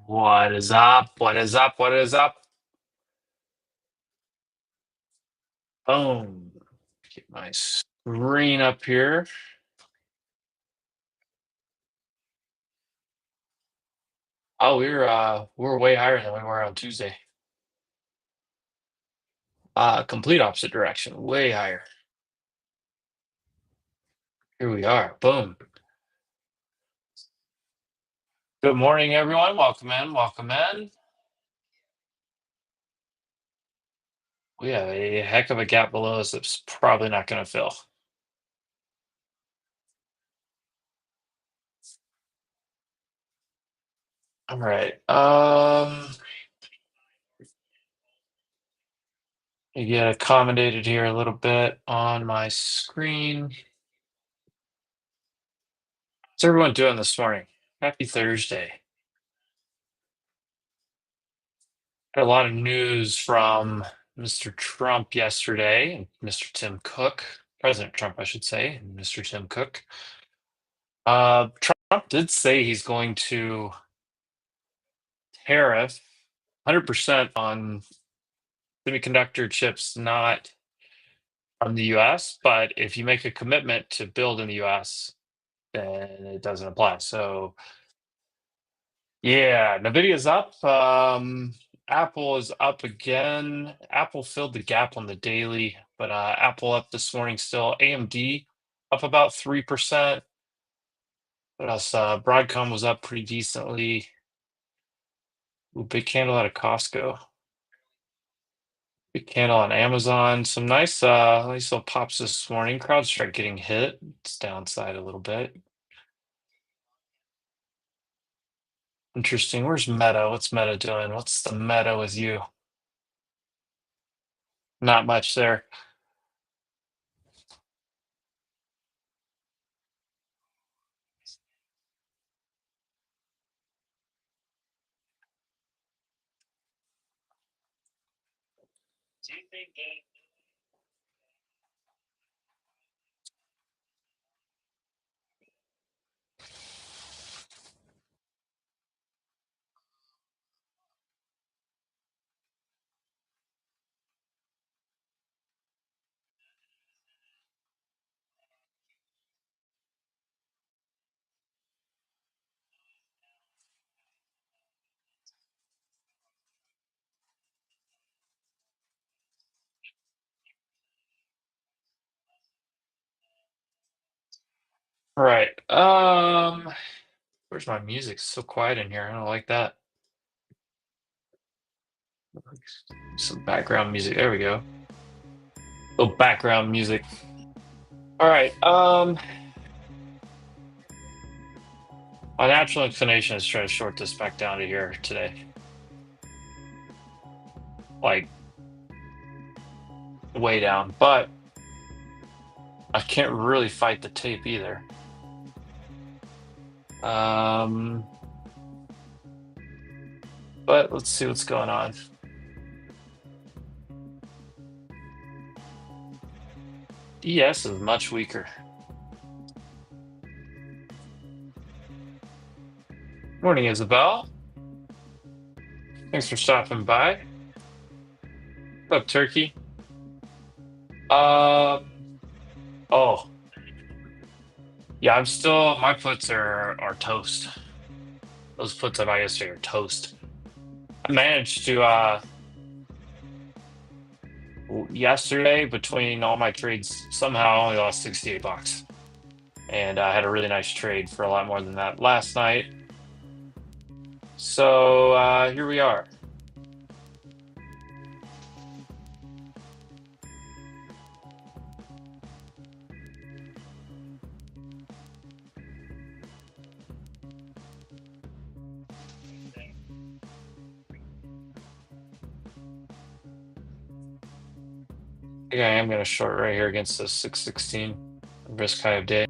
What is up? What is up? What is up? Boom. Get my screen up here. Oh, we're way higher than we were on Tuesday. Complete opposite direction, way higher. Here we are. Boom. Good morning, everyone. Welcome in. Welcome in. We have a heck of a gap below us that's probably not going to fill. All right. You get accommodated here a little bit on my screen. What's everyone doing this morning? Happy Thursday. Had a lot of news from Mr. Trump yesterday and Mr. Tim Cook, President Trump, I should say, and Mr. Tim Cook. Trump did say he's going to tariff 100% on semiconductor chips not from the US, but if you make a commitment to build in the US, then it doesn't apply. So, yeah, Nvidia's up. Apple is up again. Apple filled the gap on the daily, but Apple up this morning still. AMD up about 3%. What else? Broadcom was up pretty decently. Ooh, big candle out of Costco. Big candle on Amazon. Some nice little pops this morning. CrowdStrike getting hit. It's downside a little bit. Interesting. Where's Meta? What's Meta doing? What's the meta with you? Not much there. All right. Where's my music? It's so quiet in here. I don't like that. Some background music. There we go. Little background music. All right. My natural inclination is to try to short this back down to here today. Like way down, but I can't really fight the tape either. But let's see what's going on. ES is much weaker. Morning, Isabel. Thanks for stopping by. What's up, Turkey? Oh, yeah, I'm still, my puts are toast. Those puts I bought yesterday are toast. I managed to yesterday between all my trades somehow I only lost 68 bucks. And I had a really nice trade for a lot more than that last night. So here we are. I think I am going to short right here against the 616 risk high of day.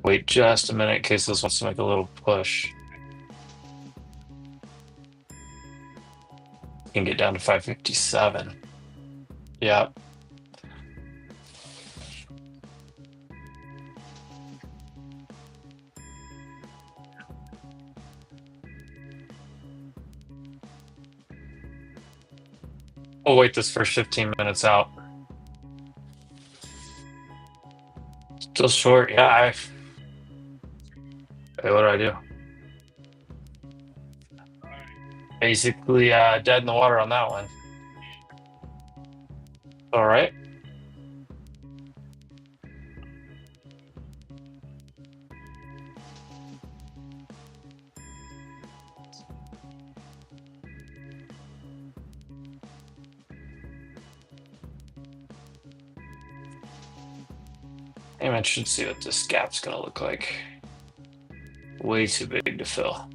Wait just a minute in case this wants to make a little push. Can get down to 557. Yeah. We'll wait this first 15 minutes out. Still short. Yeah. Hey, what do I do? Basically dead in the water on that one. All right. I should see what this gap's going to look like. Way too big to fill.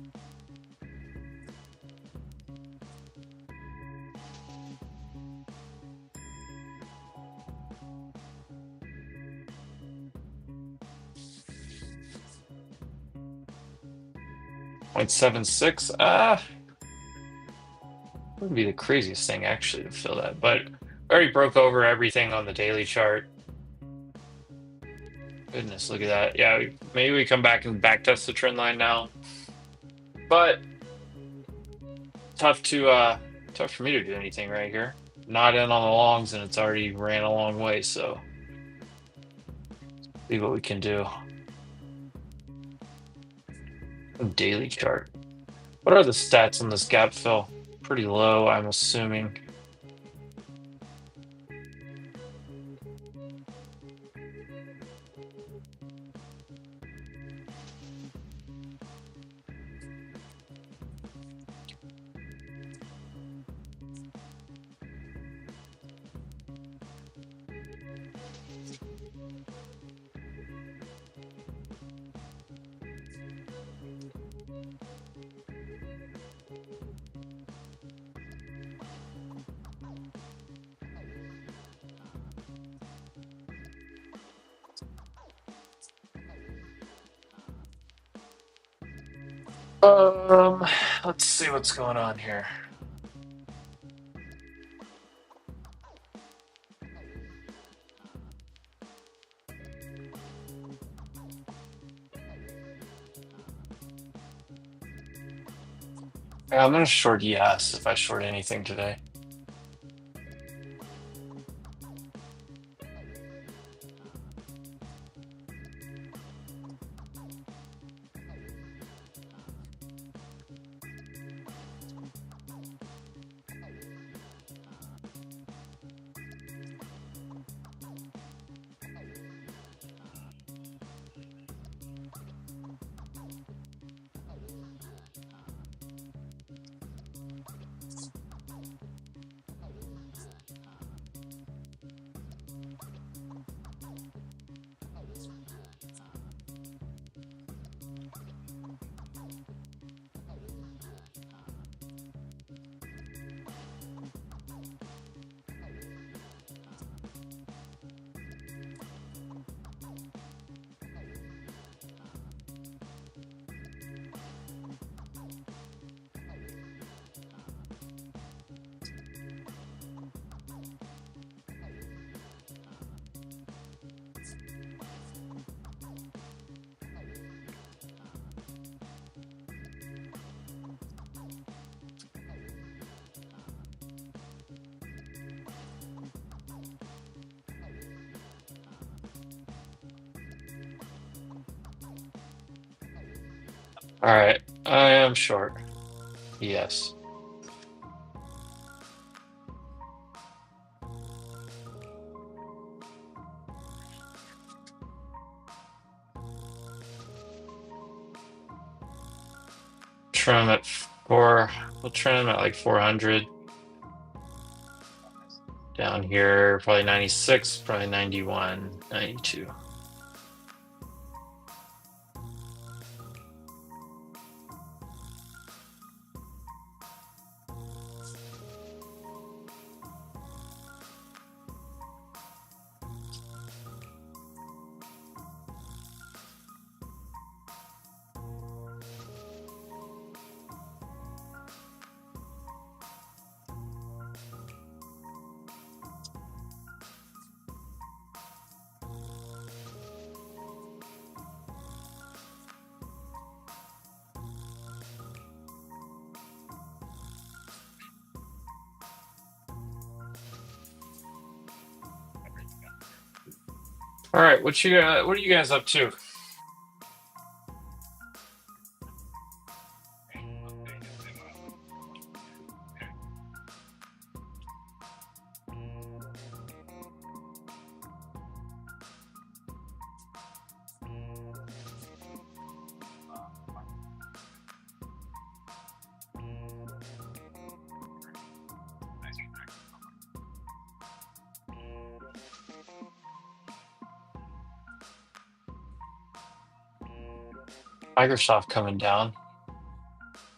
.76. Would be the craziest thing actually to fill that, but already broke over everything on the daily chart. Goodness, look at that. Yeah, maybe we come back and back test the trend line now. But tough for me to do anything right here. Not in on the longs, and it's already ran a long way, so see what we can do. Daily chart. What are the stats on this gap fill? Pretty low, I'm assuming. Let's see what's going on here. Yeah, I'm gonna short yes if I short anything today. All right, I am short. Yes. Trim at four. We'll trim at like 400. Down here, probably 96, probably 91, 92. All right, what are you guys up to? Microsoft coming down.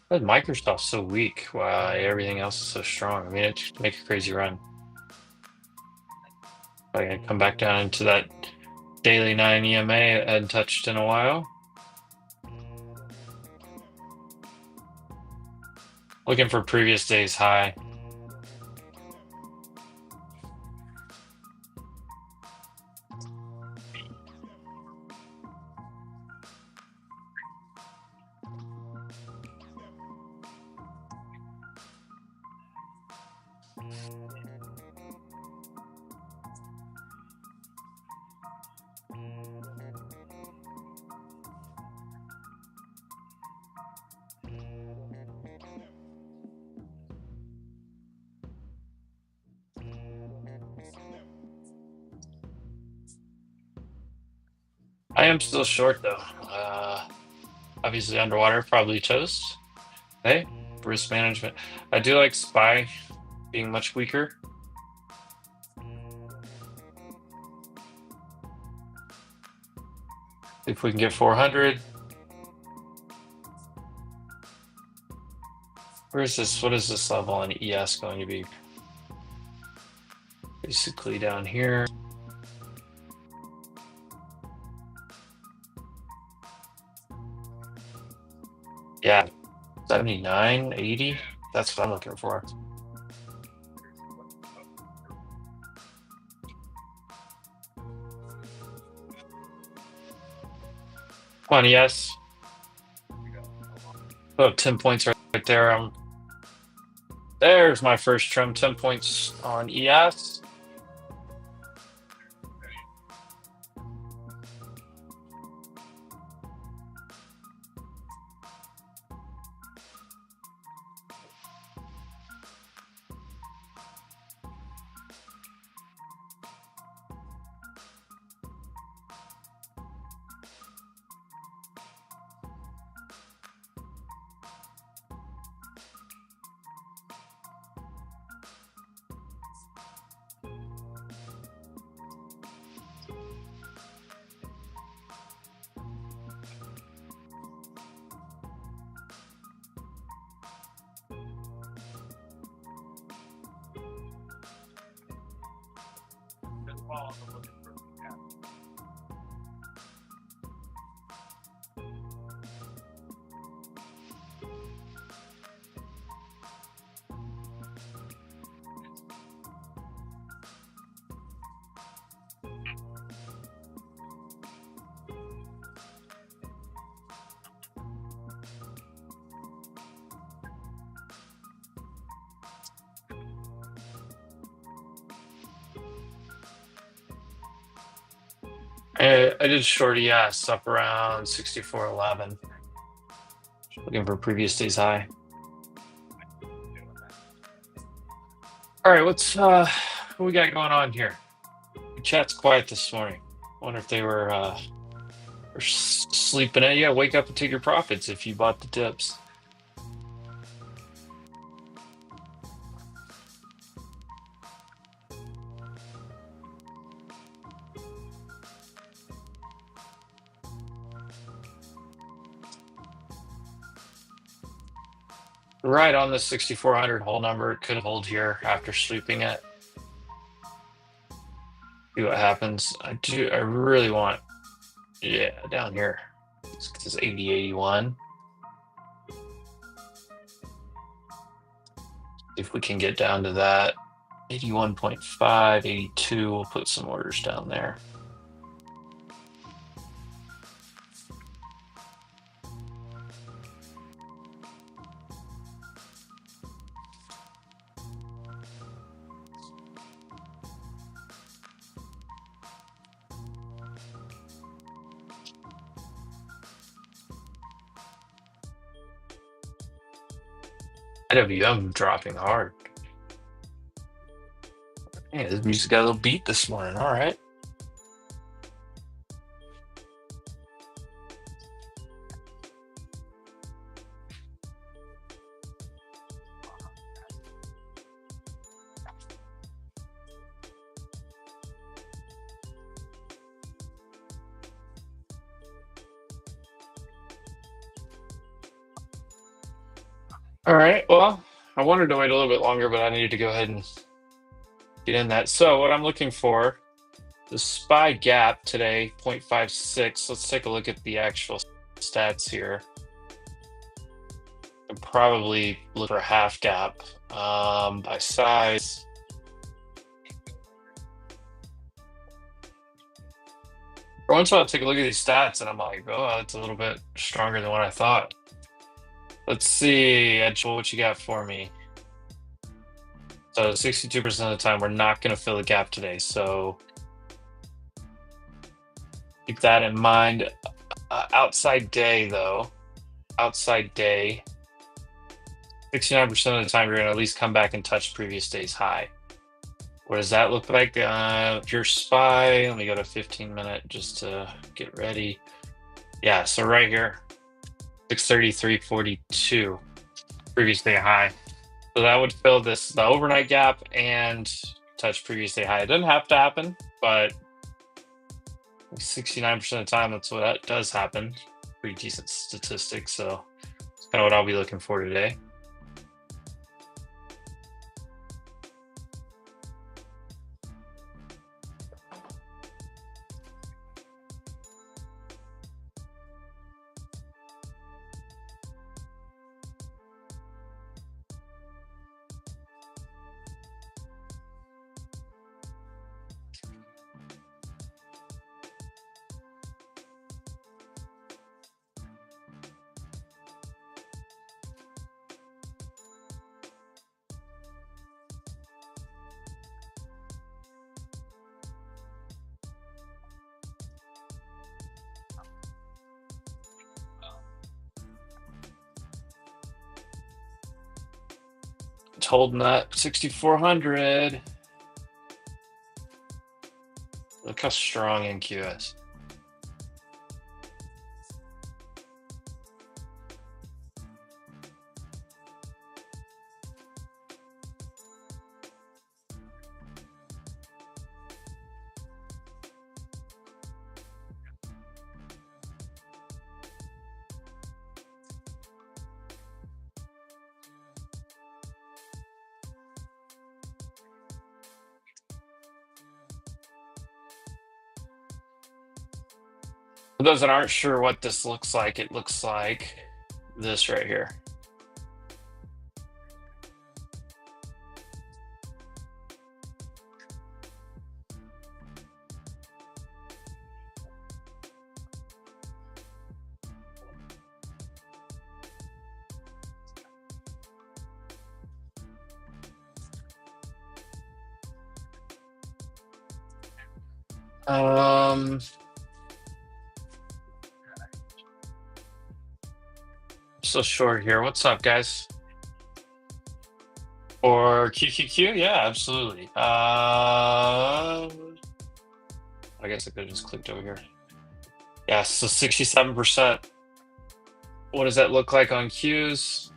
But Microsoft's so weak. Why everything else is so strong. I mean, it should make a crazy run. I can come back down into that daily 9 EMA I hadn't touched in a while. Looking for previous day's high. I am still short though. Obviously underwater, probably toast. Hey, risk management. I do like SPY being much weaker. If we can get 400. Where is this? What is this level on ES going to be? Basically down here. Yeah, 79, 80. That's what I'm looking for. Come on, ES. Oh, 10 points right there. There's my first trim, 10 points on ES. I did short ES up around 64.11. Looking for previous day's high. All right, what we got going on here? Chat's quiet this morning. Wonder if they were sleeping in. Yeah, wake up and take your profits if you bought the dips. Right on the 6,400 whole number. It could hold here after sweeping it. See what happens. I really want, yeah, down here. This is 80.81. If we can get down to that 81.5, 82, we'll put some orders down there. IWM dropping hard. Hey, this music got a little beat this morning. All right. All right. Well, I wanted to wait a little bit longer, but I needed to go ahead and get in that. So what I'm looking for, the SPY gap today, 0.56. Let's take a look at the actual stats here. And probably look for a half gap by size. For once, I'll take a look at these stats, and I'm like, oh, that's a little bit stronger than what I thought. Let's see, Edgeful, what you got for me? So 62% of the time, we're not going to fill the gap today. So keep that in mind. Outside day, though, outside day, 69% of the time, you're going to at least come back and touch previous day's high. What does that look like? Pure SPY, let me go to 15-minute just to get ready. Yeah, so right here, 633.42, previous day high. So that would fill the overnight gap and touch previous day high. It doesn't have to happen, but 69% of the time, that's what that does happen. Pretty decent statistic. So it's kind of what I'll be looking for today. It's holding that 6,400. Look how strong NQ is. For those that aren't sure what this looks like, it looks like this right here. So short here. What's up, guys? Or QQQ? Yeah, absolutely. I guess I could have just clicked over here. Yeah, so 67%. What does that look like on Qs?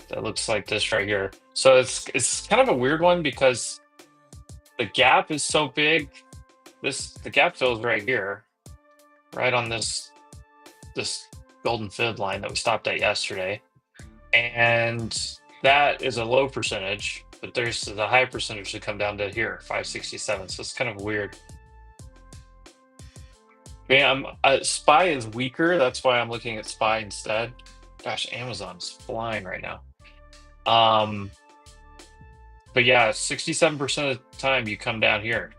That looks like this right here. So it's kind of a weird one because the gap is so big. The gap fills right here, right on this golden fib line that we stopped at yesterday. And that is a low percentage, but there's the high percentage to come down to here, 567. So it's kind of weird. Man, SPY is weaker. That's why I'm looking at SPY instead. Gosh, Amazon's flying right now. But yeah, 67% of the time you come down here,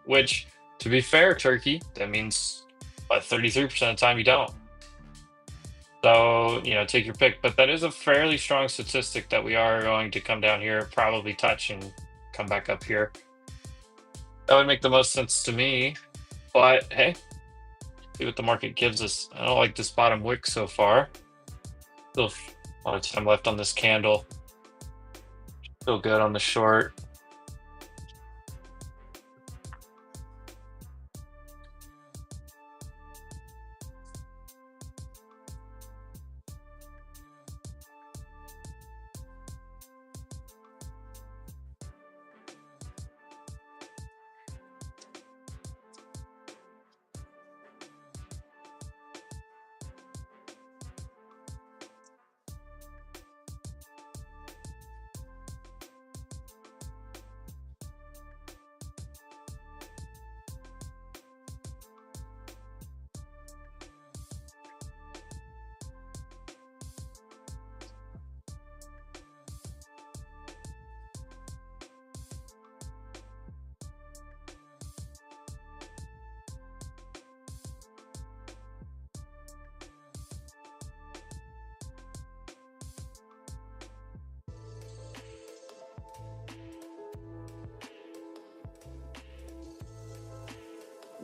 which, to be fair, Turkey, that means 33% of the time you don't. So, take your pick. But that is a fairly strong statistic that we are going to come down here, probably touch and come back up here. That would make the most sense to me. But hey, see what the market gives us. I don't like this bottom wick so far. Still a lot of time left on this candle. Still good on the short.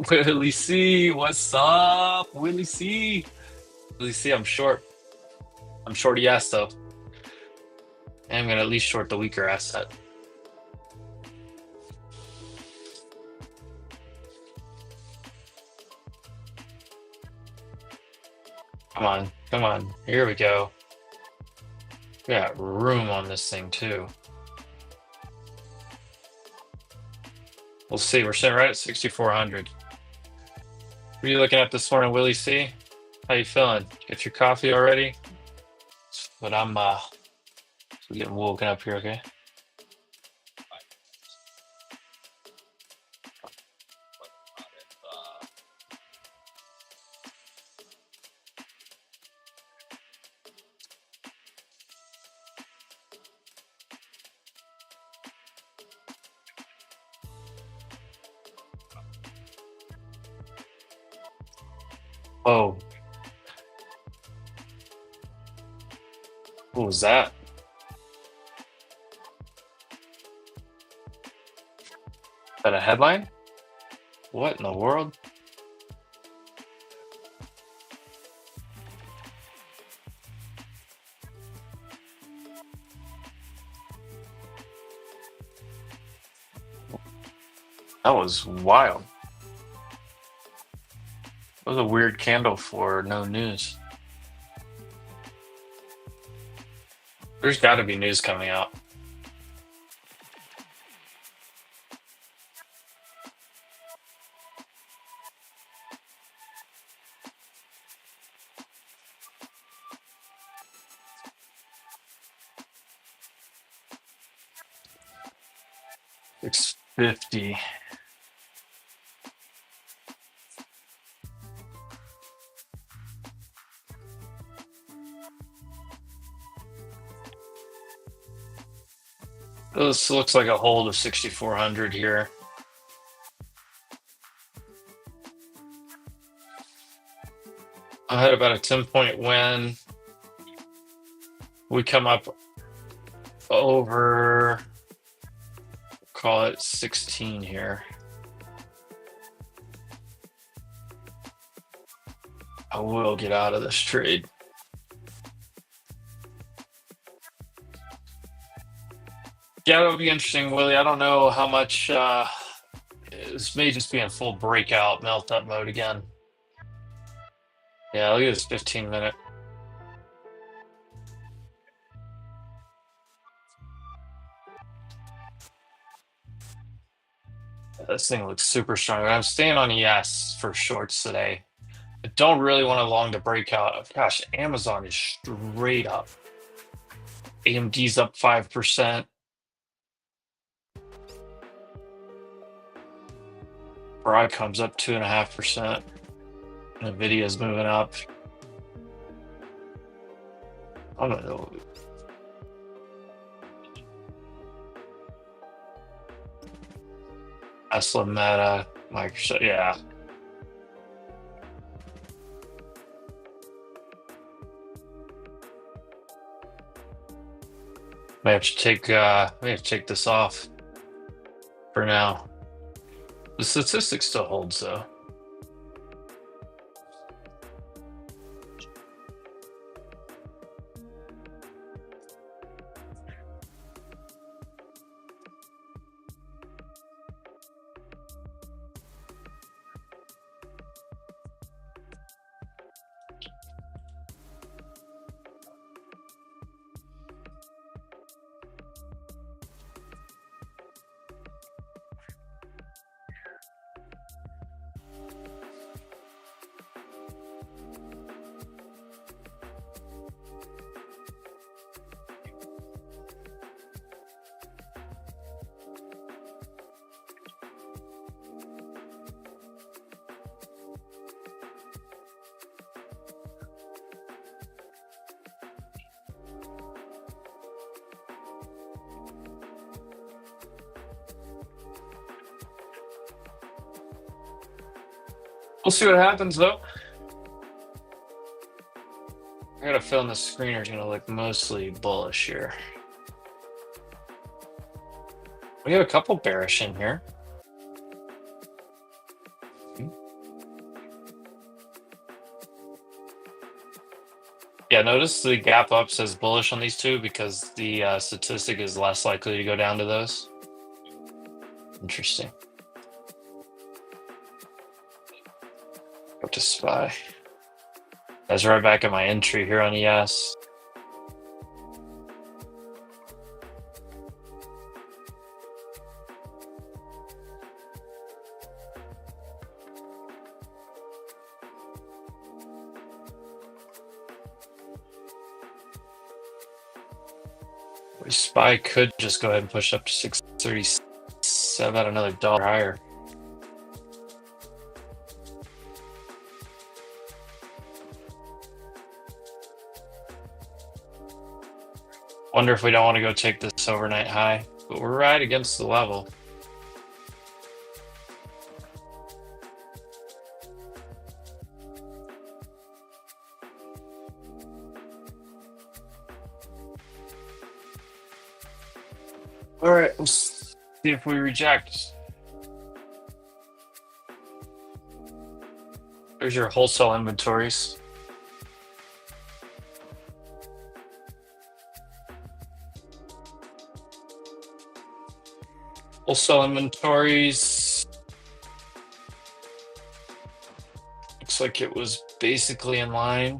Willie C, what's up? Willie C. Willie C, I'm short. I'm short yes though. And I'm gonna at least short the weaker asset. Come on, come on. Here we go. We got room on this thing too. We'll see. We're sitting right at 6,400. What are you looking at this morning, Willie C? How you feeling? Get your coffee already? But I'm getting woken up here, okay? Oh, what was that? Is that a headline? What in the world? That was wild. That was a weird candle for no news. There's got to be news coming out. $6.50. This looks like a hold of 6,400 here. I had about a 10-point win. We come up over, call it 16 here. I will get out of this trade. Yeah, that'll be interesting, Willie. I don't know how much. This may just be in full breakout melt up mode again. Yeah, look at this 15-minute. This thing looks super strong. I'm staying on ES for shorts today. I don't really want to long the breakout. Gosh, Amazon is straight up. AMD's up 5%. Broadcom's up 2.5%. Nvidia's moving up. I don't know. Tesla, Meta, Microsoft. Yeah. May have to take this off for now. The statistic still holds though. We'll see what happens though. I got a feeling the screener's gonna look mostly bullish here. We have a couple bearish in here. Yeah, notice the gap up says bullish on these two because the statistic is less likely to go down to those. Interesting. Go to SPY. That's right back at my entry here on ES. SPY could just go ahead and push up to 637 at another dollar higher. Wonder if we don't want to go take this overnight high, but we're right against the level. All right, let's see if we reject. There's your wholesale inventories. Wholesale inventories. Looks like it was basically in line.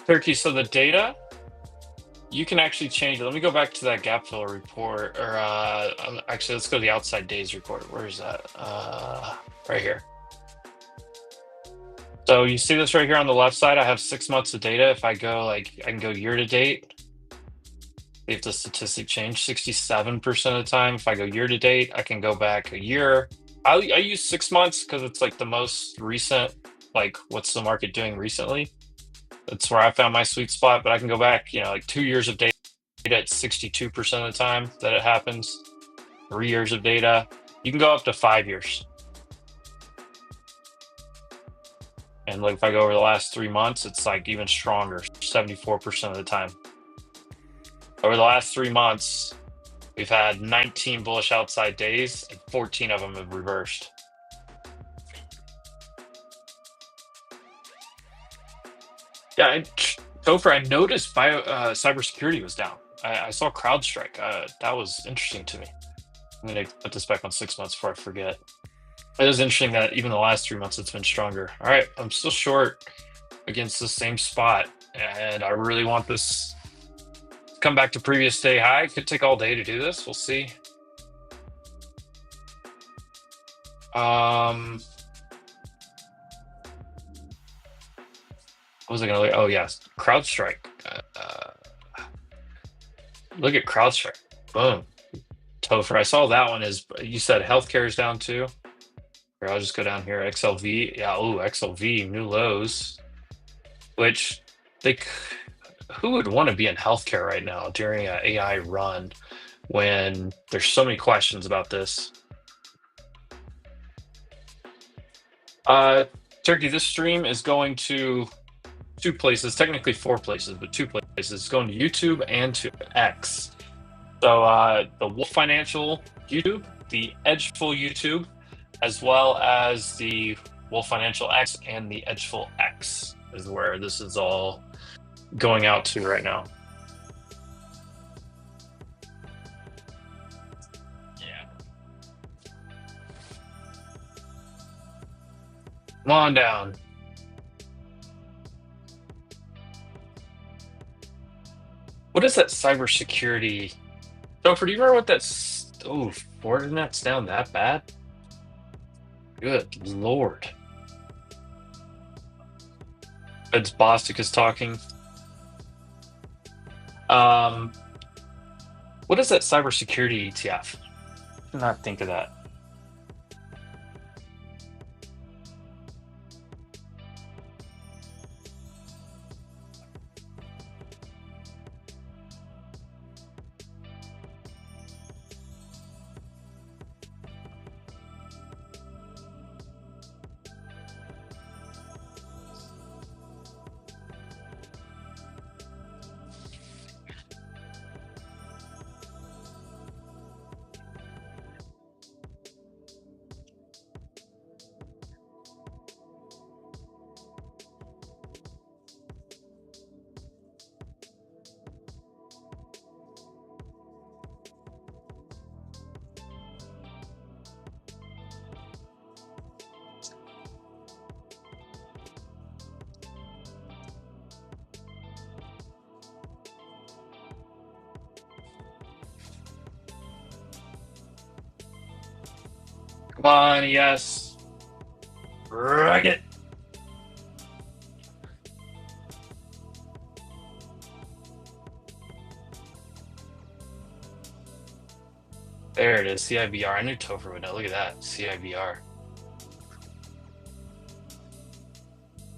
Turkey, so the data, you can actually change it. Let me go back to that gap fill report, or actually, let's go to the outside days report. Where is that? Right here. So you see this right here on the left side, I have 6 months of data. If I go I can go year to date. See if the statistic changed 67% of the time. If I go year to date, I can go back a year. I use 6 months because it's like the most recent. Like, what's the market doing recently? That's where I found my sweet spot. But I can go back, like 2 years of data at 62% of the time that it happens. 3 years of data. You can go up to 5 years. And like if I go over the last 3 months, it's like even stronger, 74% of the time. Over the last 3 months, we've had 19 bullish outside days, and 14 of them have reversed. Yeah, Topher, I noticed cybersecurity was down. I saw CrowdStrike. That was interesting to me. I'm gonna put this back on 6 months before I forget. It is interesting that even the last 3 months it's been stronger. All right, I'm still short against the same spot, and I really want this to come back to previous day high. Could take all day to do this. We'll see. What was I gonna look? Oh yes, CrowdStrike. Look at CrowdStrike. Boom. Topher. I saw that one is you said healthcare is down too. Here, I'll just go down here. XLV. Yeah, oh, XLV, new lows. Which they who would want to be in healthcare right now during an AI run when there's so many questions about this? Turkey, this stream is going to two places, technically four places, but two places. It's going to YouTube and to X. So the Wolf Financial YouTube, the Edgeful YouTube, as well as the Wolf Financial X and the Edgeful X is where this is all going out to right now. Yeah. Come on down. What is that cybersecurity? Topher, do you remember what that's? Oh, Fortinet's down that bad? Good Lord. It's Bostic is talking. What is that cybersecurity ETF? I did not think of that. Come on, yes. Rock it. There it is, CIBR. I knew Topher would know. Look at that, CIBR.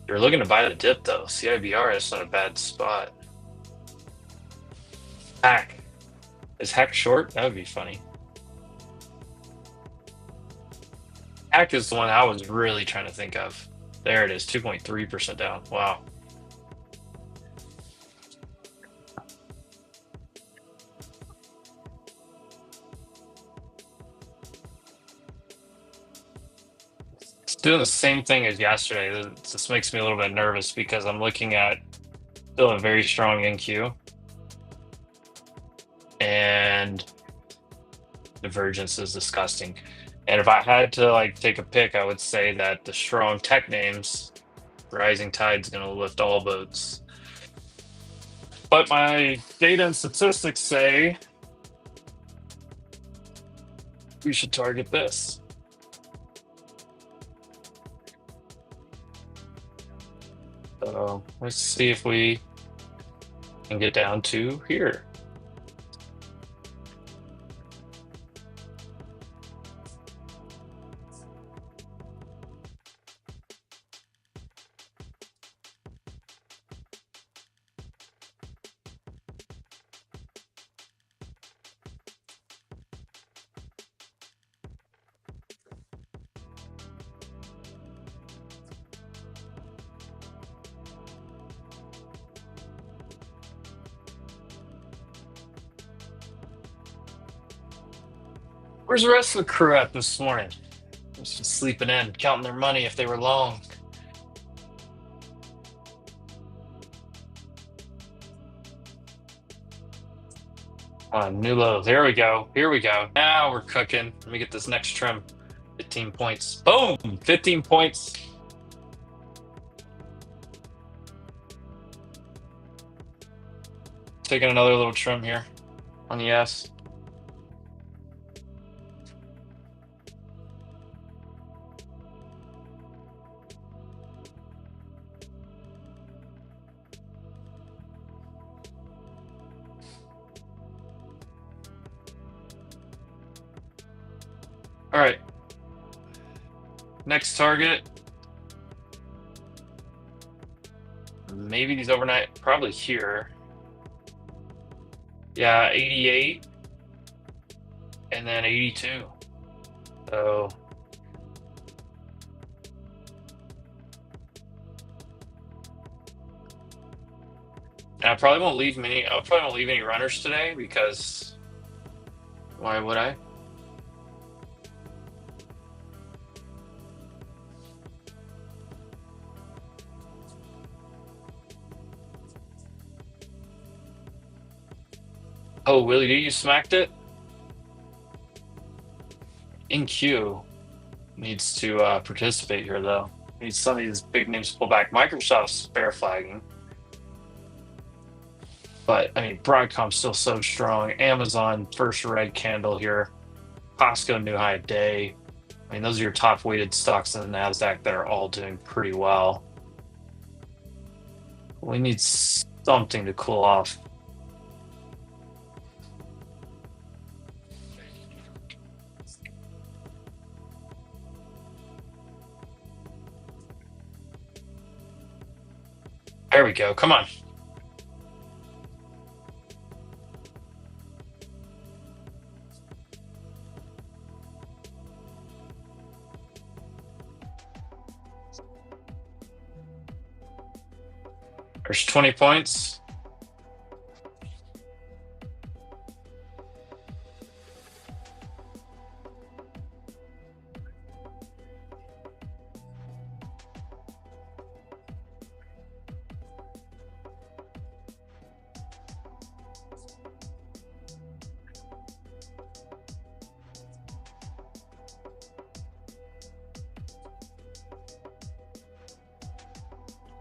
You're looking to buy the dip though. CIBR is not a bad spot. Hack. Is Hack short? That would be funny. Hack is the one I was really trying to think of. There it is, 2.3% down. Wow. It's doing the same thing as yesterday. This makes me a little bit nervous because I'm looking at still a very strong NQ. And divergence is disgusting. And if I had to like take a pick, I would say that the strong tech names, rising tide's going to lift all boats. But my data and statistics say we should target this. So let's see if we can get down to here. Where's the rest of the crew at this morning? Just sleeping in, counting their money if they were long. Come on, new low. There we go. Here we go. Now we're cooking. Let me get this next trim. 15 points. Boom! 15 points. Taking another little trim here on the S. All right. Next target. Maybe these overnight, probably here. Yeah, 88 and then 82. So I probably won't leave many. I probably won't leave any runners today because why would I? Oh, Willie D, you smacked it? In Q needs to participate here, though. Needs some of these big names to pull back. Microsoft's bear flagging. But, I mean, Broadcom's still so strong. Amazon, first red candle here. Costco, new high day. I mean, those are your top weighted stocks in the NASDAQ that are all doing pretty well. We need something to cool off. There we go. Come on. There's 20 points.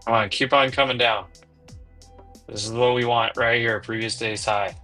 Come on, keep on coming down. This is what we want right here, previous day's high.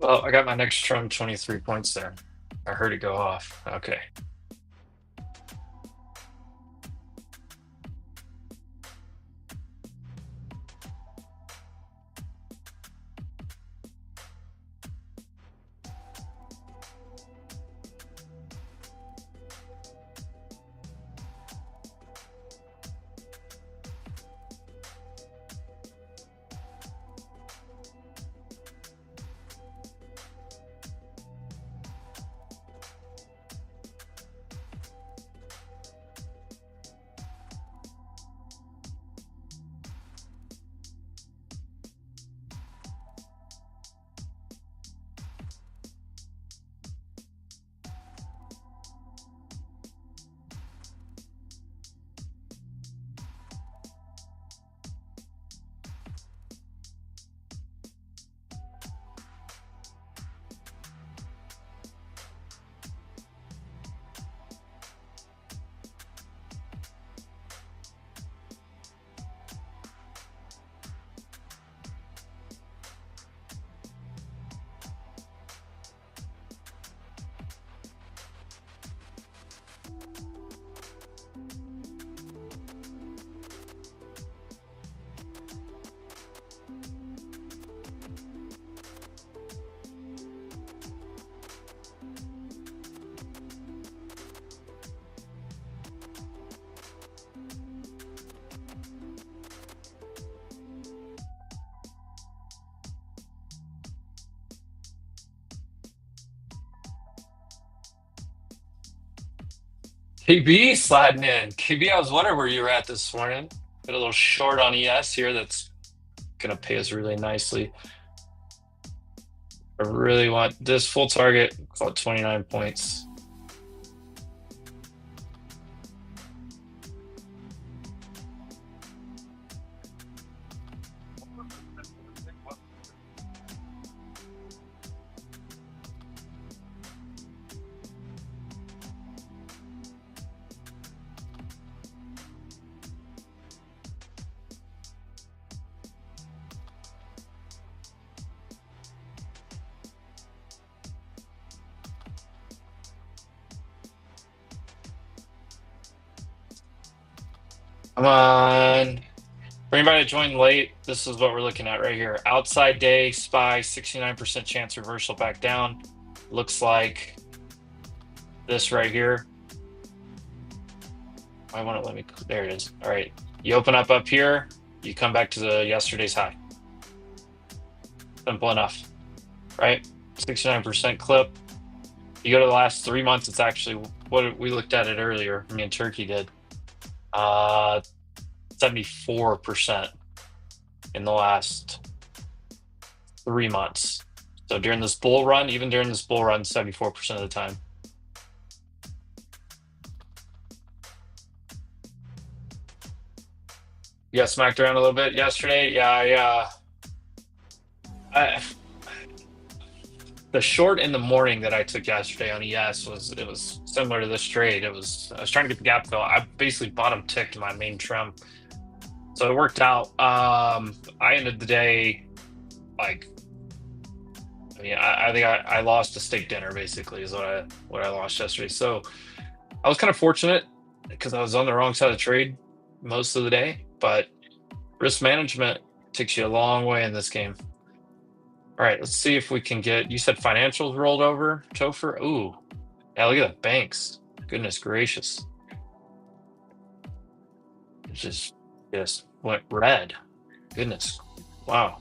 Well, I got my next trim 23 points there. I heard it go off. Okay. KB sliding in. KB, I was wondering where you were at this morning. Got a little short on ES here that's gonna pay us really nicely. I really want this full target, call it 29 points. Come on. For anybody that joined late, this is what we're looking at right here. Outside day, SPY, 69% chance reversal back down. Looks like this right here. I want to let me, there it is. All right. You open up here, you come back to the yesterday's high. Simple enough, right? 69% clip. You go to the last 3 months, it's actually what we looked at it earlier. Me and Turkey did. 74% in the last 3 months. So during this bull run, even during this bull run, 74% of the time. You got smacked around a little bit yesterday. Yeah, the short in the morning that I took yesterday on ES was similar to this trade. I was trying to get the gap fill. I basically bottom ticked my main trim, so it worked out. I ended the day like, I mean, I think I lost a steak dinner basically is what I lost yesterday. So I was kind of fortunate because I was on the wrong side of the trade most of the day, but risk management takes you a long way in this game. All right, let's see if we can get, you said financials rolled over, Topher? Ooh, yeah, look at the banks. Goodness gracious. It just went red. Goodness. Wow.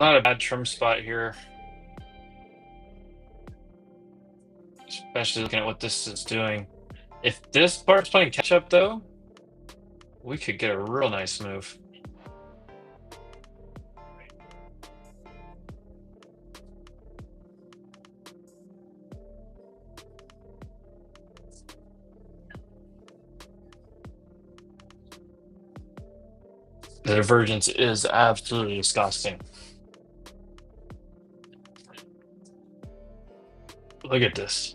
Not a bad trim spot here. Especially looking at what this is doing. If this part's playing catch up though, we could get a real nice move. The divergence is absolutely disgusting. Look at this.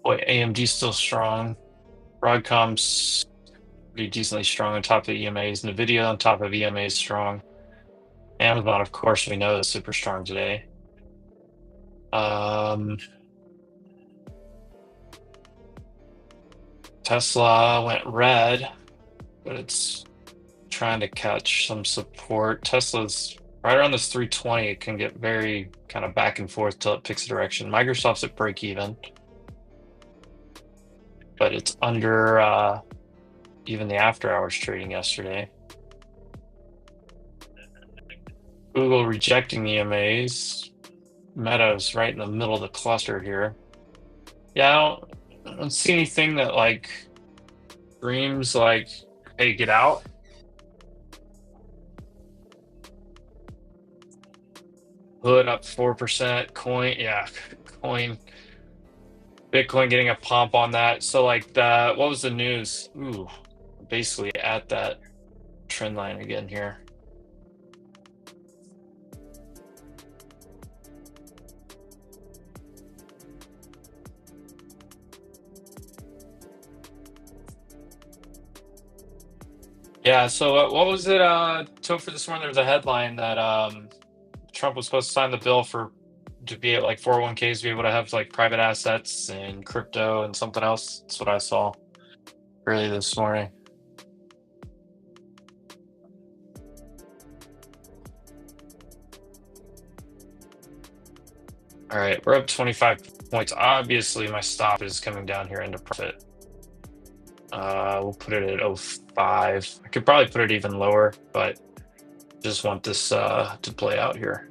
Boy, AMD's still strong. Broadcom's pretty decently strong on top of EMAs. NVIDIA on top of EMAs strong. Amazon, of course, we know is super strong today. Tesla went red, but it's trying to catch some support. Tesla's right around this 320. It can get very kind of back and forth till it picks a direction. Microsoft's at break even, but it's under even the after hours trading yesterday. Google rejecting EMAs. Meta's right in the middle of the cluster here. Yeah, I don't see anything that like screams like, hey, get out. Hood up 4%. Coin, yeah, coin. Bitcoin getting a pump on that. So like the what was the news? Ooh, basically at that trend line again here. Yeah, so what was it, Topher, this morning? There was a headline that Trump was supposed to sign the bill for to be at like 401ks to be able to have like private assets and crypto and something else. That's what I saw early this morning. All right, we're up 25 points. Obviously, my stop is coming down here into profit. We'll put it at 05. I could probably put it even lower, but just want this to play out here.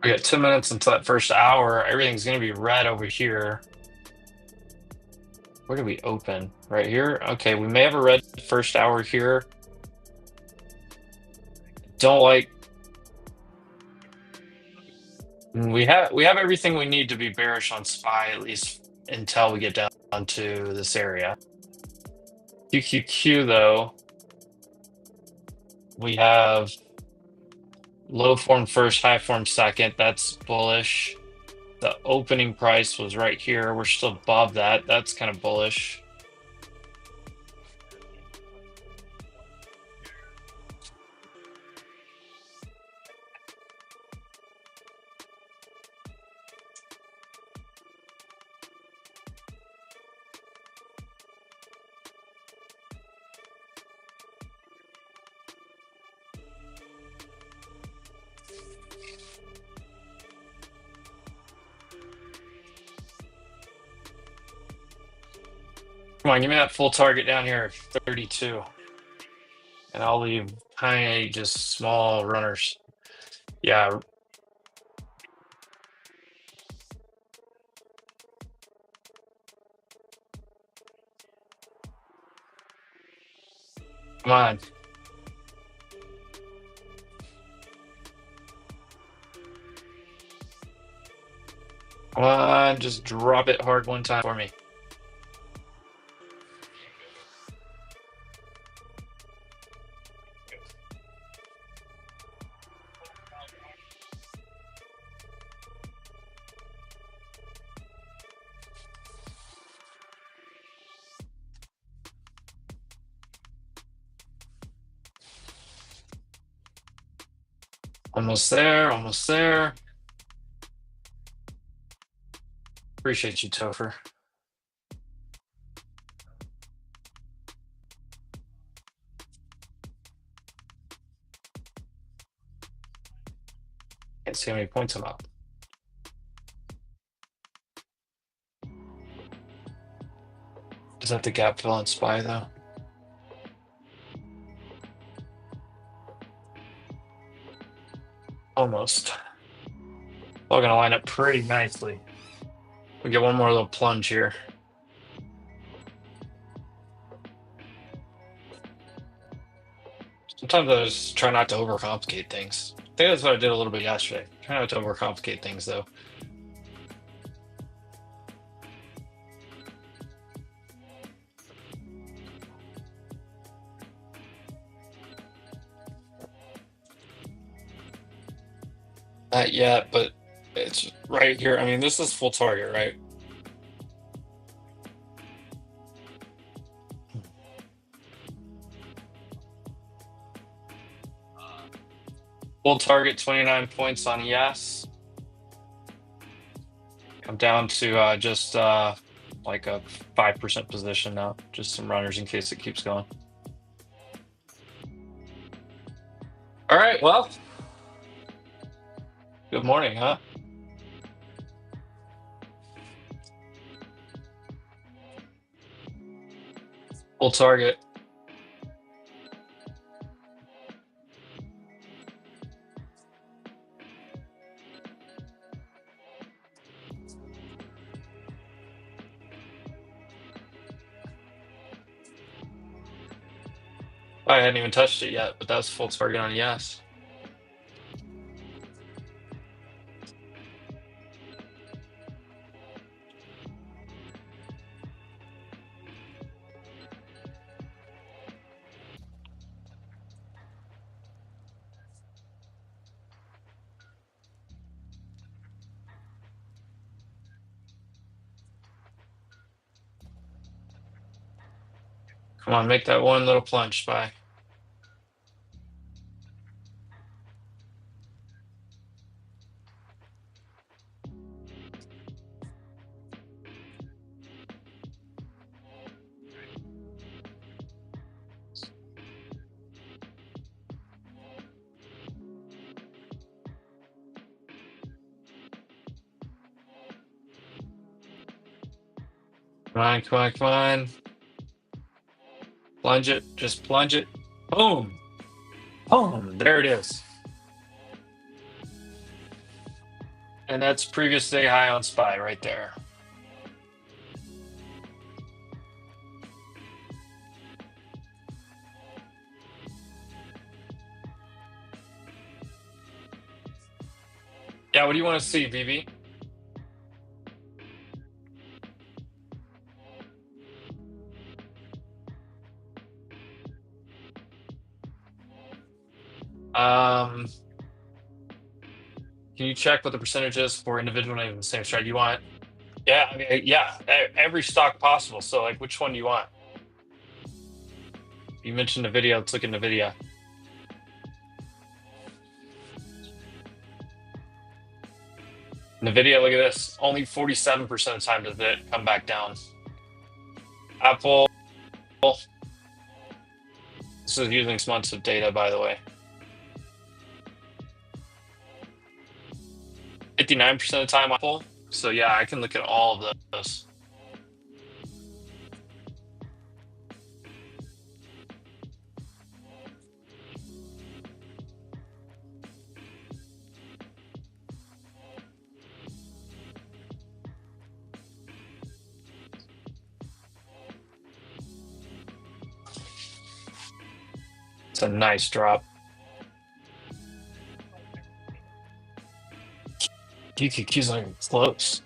We got 2 minutes until that first hour. Everything's going to be red over here. Where do we open? Right here? Okay, we may have a red first hour here. Don't like. We have everything we need to be bearish on SPY, at least until we get down to this area. QQQ though, we have low form first, high form second. That's bullish. The opening price was right here. We're still above that. That's kind of bullish. Come on, give me that full target down here, 32. And I'll leave tiny, just small runners. Yeah. Come on. Come on, just drop it hard one time for me. Almost there, almost there. Appreciate you, Topher. Can't see how many points I'm up. Is that the gap fill on SPY though? Almost. All gonna line up pretty nicely. We get one more little plunge here. Sometimes I just try not to overcomplicate things. I think that's what I did a little bit yesterday. Try not to overcomplicate things though. Not yet, but it's right here. I mean, this is full target, right? Full target, 29 points on yes. I'm down to just like a 5% position now. Just some runners in case it keeps going. All right, well, good morning, huh? Full target. I hadn't even touched it yet, but that was full target on yes. Come on, make that one little plunge, Spy. Come on, come on, come on. Plunge it, just plunge it. Boom. Boom. There it is. And that's previous day high on Spy right there. Yeah, what do you want to see, BB? Can you check what the percentage is for individual names in the same strat? You want, yeah, I mean, yeah, every stock possible. So, like, which one do you want? You mentioned the video. Let's look in the video. In the video, look at this. Only 47% of the time does it come back down. Apple. This is using some months of data, by the way. 59% of the time, Apple. So yeah, I can look at all of those. It's a nice drop. QQQ's not even close.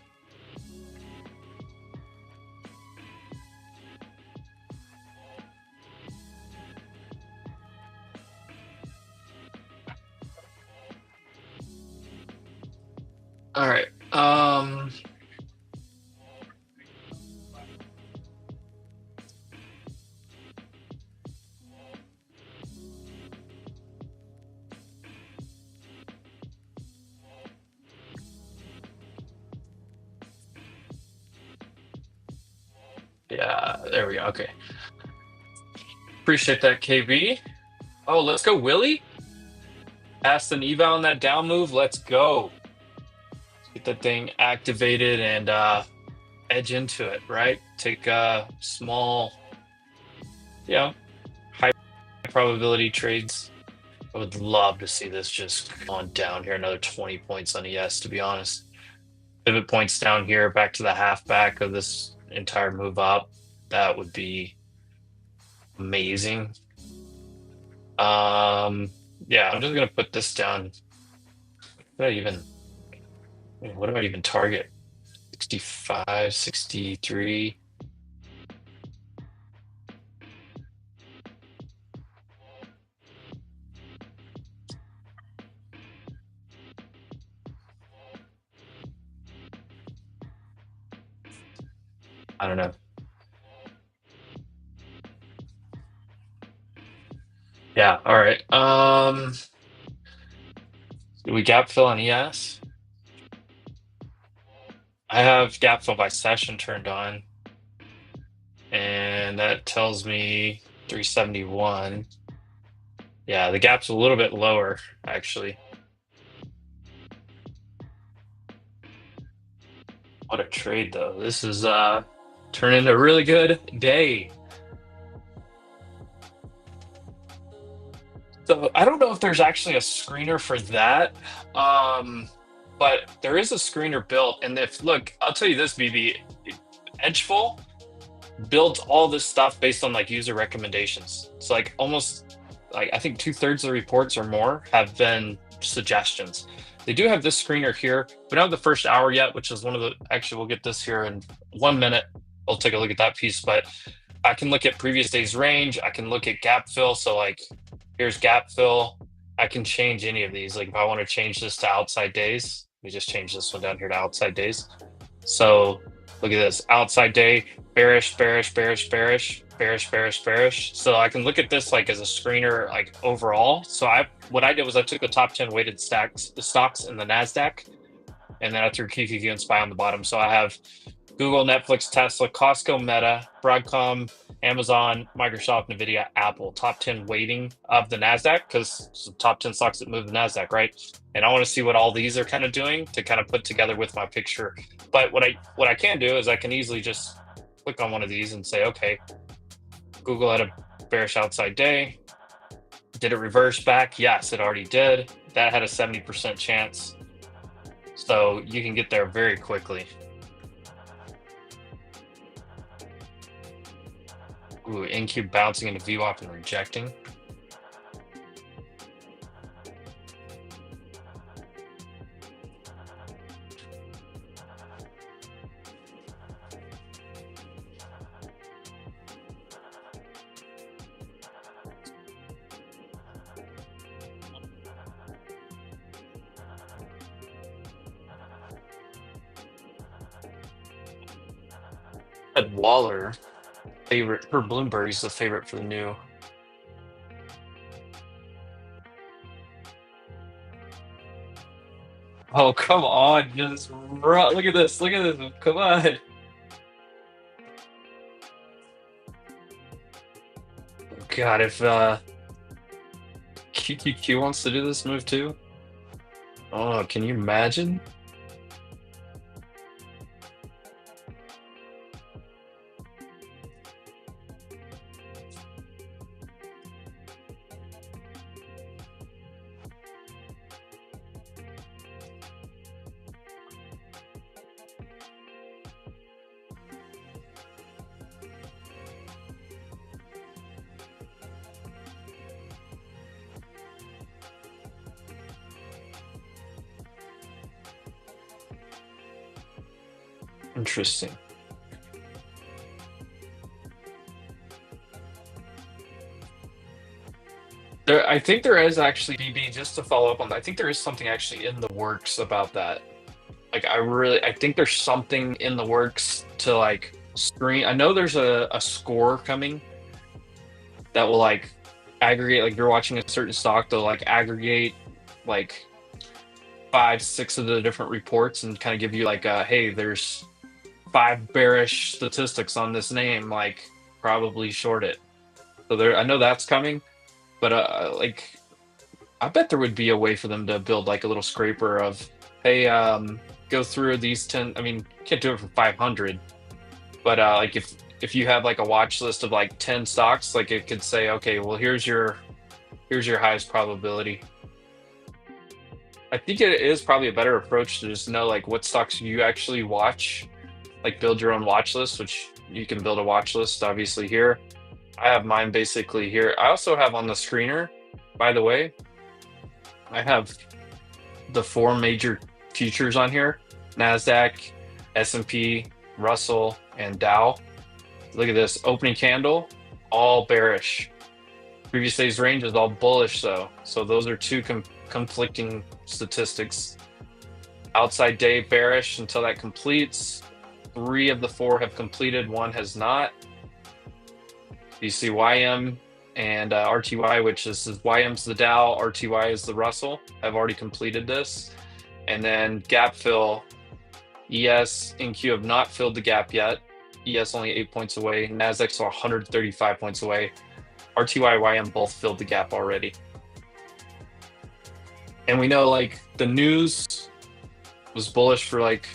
All right. Yeah, there we go. Okay. Appreciate that, KB. Oh, let's go, Willie. Ask an eval on that down move. Let's go. Get that thing activated and edge into it, right? Take small, high probability trades. I would love to see this just on down here, another 20 points on ES, to be honest. Pivot points down here, back to the halfback of this entire move up. That would be amazing. Yeah, I'm just gonna put this down. What do I even target? 65, 63. I don't know. Yeah, all right. Do we gap fill on ES? I have gap fill by session turned on. And that tells me 371. Yeah, the gap's a little bit lower, actually. What a trade, though. This is turning a really good day. So I don't know if there's actually a screener for that, um, but there is a screener built. And if look, I'll tell you this, BB, Edgeful builds all this stuff based on like user recommendations. So like almost like I think 2/3 of the reports or more have been suggestions. They do have this screener here. We don't have the first hour yet, which is one of the actually we'll get this here in 1 minute. We'll take a look at that piece, but I can look at previous days range. I can look at gap fill. So like here's gap fill. I can change any of these. Like if I want to change this to outside days, we just change this one down here to outside days. So look at this outside day, bearish, bearish, bearish, bearish, bearish, bearish, bearish. So I can look at this like as a screener, like overall. So what I did was I took the top 10 weighted stocks in the NASDAQ, and then I threw QQQ and SPY on the bottom. So I have Google, Netflix, Tesla, Costco, Meta, Broadcom, Amazon, Microsoft, Nvidia, Apple, top 10 weighting of the NASDAQ, because it's the top 10 stocks that move the NASDAQ, right? And I want to see what all these are kind of doing to kind of put together with my picture. But what I can do is I can easily just click on one of these and say, okay, Google had a bearish outside day. Did it reverse back? Yes, it already did. That had a 70% chance. So you can get there very quickly. Ooh, NQ bouncing into VWAP and rejecting. Ed Waller, favorite for Bloomberg, is the favorite for the new. Oh, come on. Just run. Look at this. Look at this. Come on. God, if QQQ wants to do this move too. Oh, can you imagine? Interesting. I think there is actually, BB, just to follow up on that, I think there is something actually in the works about that. Like, I think there's something in the works to like screen. I know there's a score coming that will like aggregate, like if you're watching a certain stock, they'll like aggregate like 5, 6 of the different reports and kind of give you like, hey, there's 5 bearish statistics on this name, like probably short it. So there, I know that's coming, but like I bet there would be a way for them to build like a little scraper of, hey, go through these 10. I mean, can't do it for 500, but like if you have like a watch list of like 10 stocks, like it could say, okay, well here's your highest probability. I think it is probably a better approach to just know like what stocks you actually watch, like build your own watch list, which you can build a watch list obviously here. I have mine basically here. I also have on the screener, by the way, I have the 4 major futures on here: NASDAQ, S&P, Russell, and Dow. Look at this opening candle, all bearish. Previous day's range is all bullish though. So those are 2 conflicting statistics. Outside day bearish until that completes. 3 of the 4 have completed, 1 has not. You see YM and RTY, which is YM's the Dow, RTY is the Russell, have already completed this. And then gap fill, ES and Q have not filled the gap yet. ES only 8 points away. NASDAQ's 135 points away. RTY, YM both filled the gap already. And we know like the news was bullish for like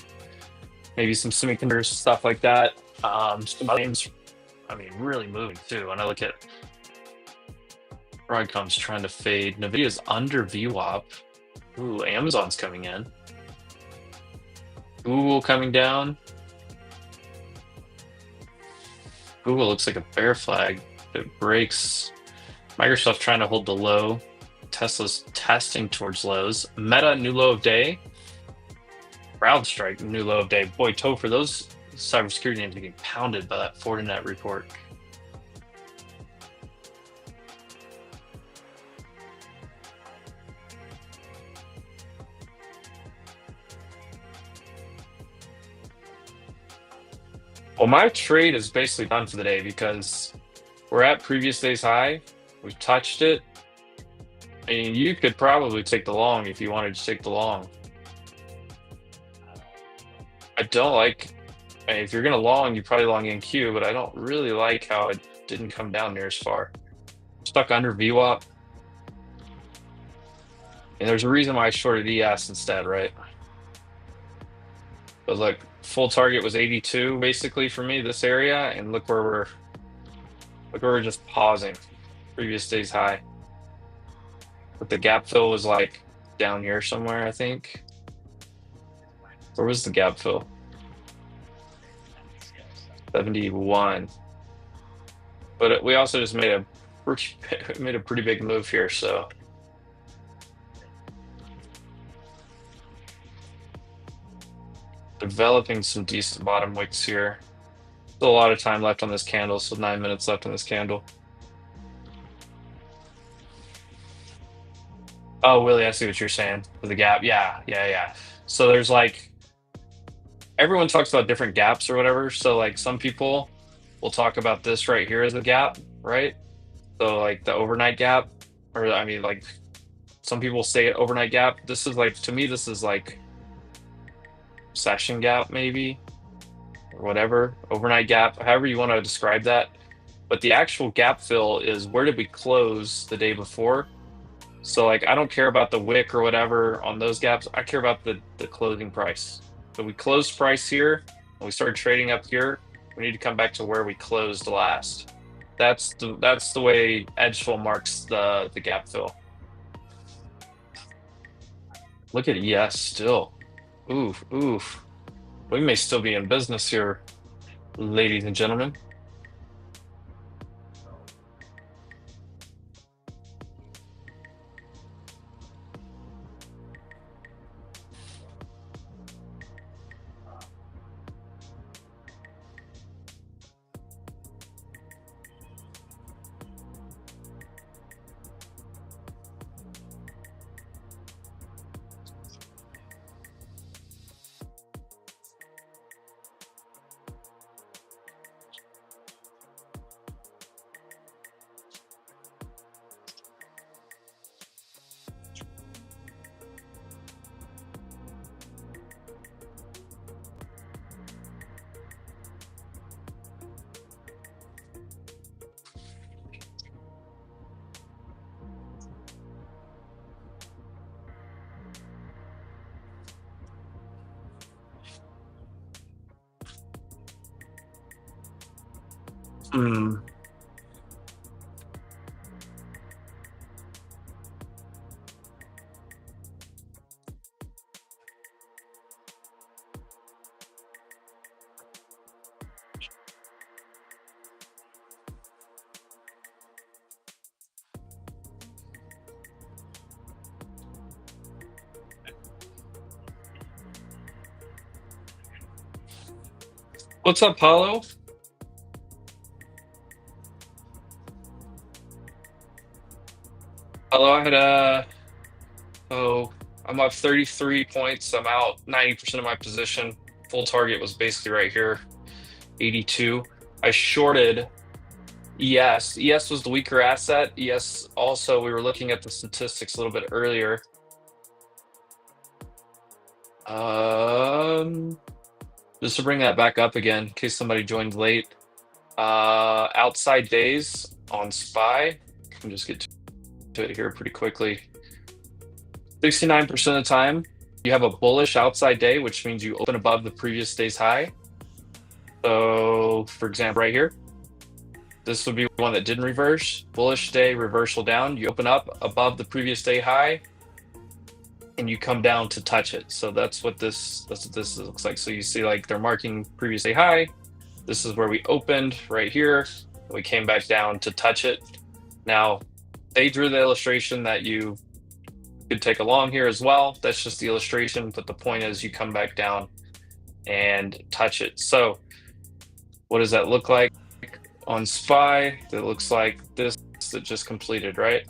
maybe some semiconductors, stuff like that. Some other names, I mean, really moving too. When I look at Broadcom's trying to fade, Nvidia's under VWAP. Ooh, Amazon's coming in. Google coming down. Google looks like a bear flag. It breaks. Microsoft trying to hold the low. Tesla's testing towards lows. Meta, new low of day. CrowdStrike, new low of day. Boy, Topher, those cybersecurity names are getting pounded by that Fortinet report. Well, my trade is basically done for the day because we're at previous day's high. We've touched it. I mean, you could probably take the long if you wanted to take the long. I don't like, I mean, if you're going to long, you probably long NQ, but I don't really like how it didn't come down near as far. Stuck under VWAP. And there's a reason why I shorted ES instead, right? But look, full target was 82 basically for me, this area, and look where we're just pausing. Previous day's high. But the gap fill was like down here somewhere, I think. Where was the gap fill? 71. But we also just made a pretty big move here, so. Developing some decent bottom wicks here. Still a lot of time left on this candle, so 9 minutes left on this candle. Oh, Willie, I see what you're saying for the gap. Yeah. So there's like, everyone talks about different gaps or whatever. So like some people will talk about this right here as a gap, right? So like the overnight gap, or I mean like some people say it overnight gap. This is like, to me, this is like session gap maybe, or whatever, overnight gap, however you want to describe that. But the actual gap fill is where did we close the day before? So like I don't care about the wick or whatever on those gaps. I care about the closing price. So we closed price here and we started trading up here. We need to come back to where we closed last. That's the way Edgeful marks the gap fill. Look at ES still. Oof. We may still be in business here, ladies and gentlemen. Hmm. What's up, Paulo? Paulo, I had I'm up 33 points. I'm out 90% of my position. Full target was basically right here, 82. I shorted ES. ES was the weaker asset. ES also, we were looking at the statistics a little bit earlier. Just to bring that back up again, in case somebody joined late. Outside days on SPY. I can just get to it here pretty quickly. 69% of the time, you have a bullish outside day, which means you open above the previous day's high. So, for example, right here, this would be one that didn't reverse. Bullish day, reversal down. You open up above the previous day high, and you come down to touch it. So that's what this looks like. So you see, like they're marking previous day high. This is where we opened right here. We came back down to touch it. Now, they drew the illustration that you could take along here as well. That's just the illustration, but the point is you come back down and touch it. So what does that look like on SPY? That looks like this that just completed, right?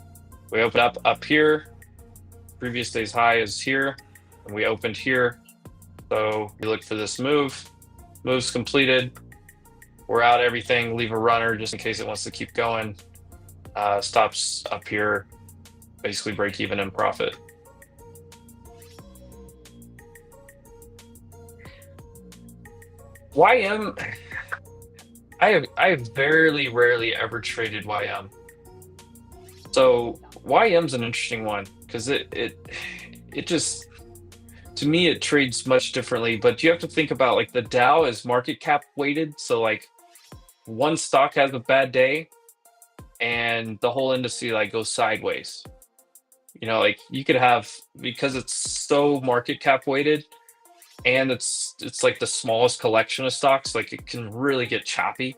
We open up here. Previous day's high is here, and we opened here. So we look for this move. Move's completed. We're out everything. Leave a runner just in case it wants to keep going. Stops up here. Basically break even in profit. YM, I have very rarely ever traded YM. So YM's an interesting one because it just, to me, it trades much differently. But you have to think about, like, the Dow is market cap weighted. So like one stock has a bad day and the whole industry like goes sideways. You know, like you could have, because it's so market cap weighted and it's like the smallest collection of stocks, like it can really get choppy,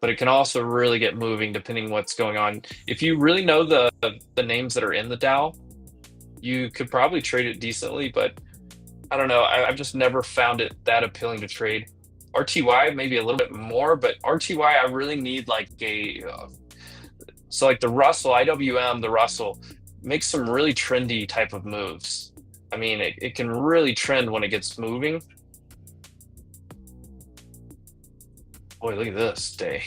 but it can also really get moving depending what's going on. If you really know the names that are in the Dow, you could probably trade it decently, but I don't know. I've just never found it that appealing to trade. RTY maybe a little bit more, but RTY I really need like a so like the Russell IWM, the Russell makes some really trendy type of moves. I mean, it can really trend when it gets moving. Boy, look at this day.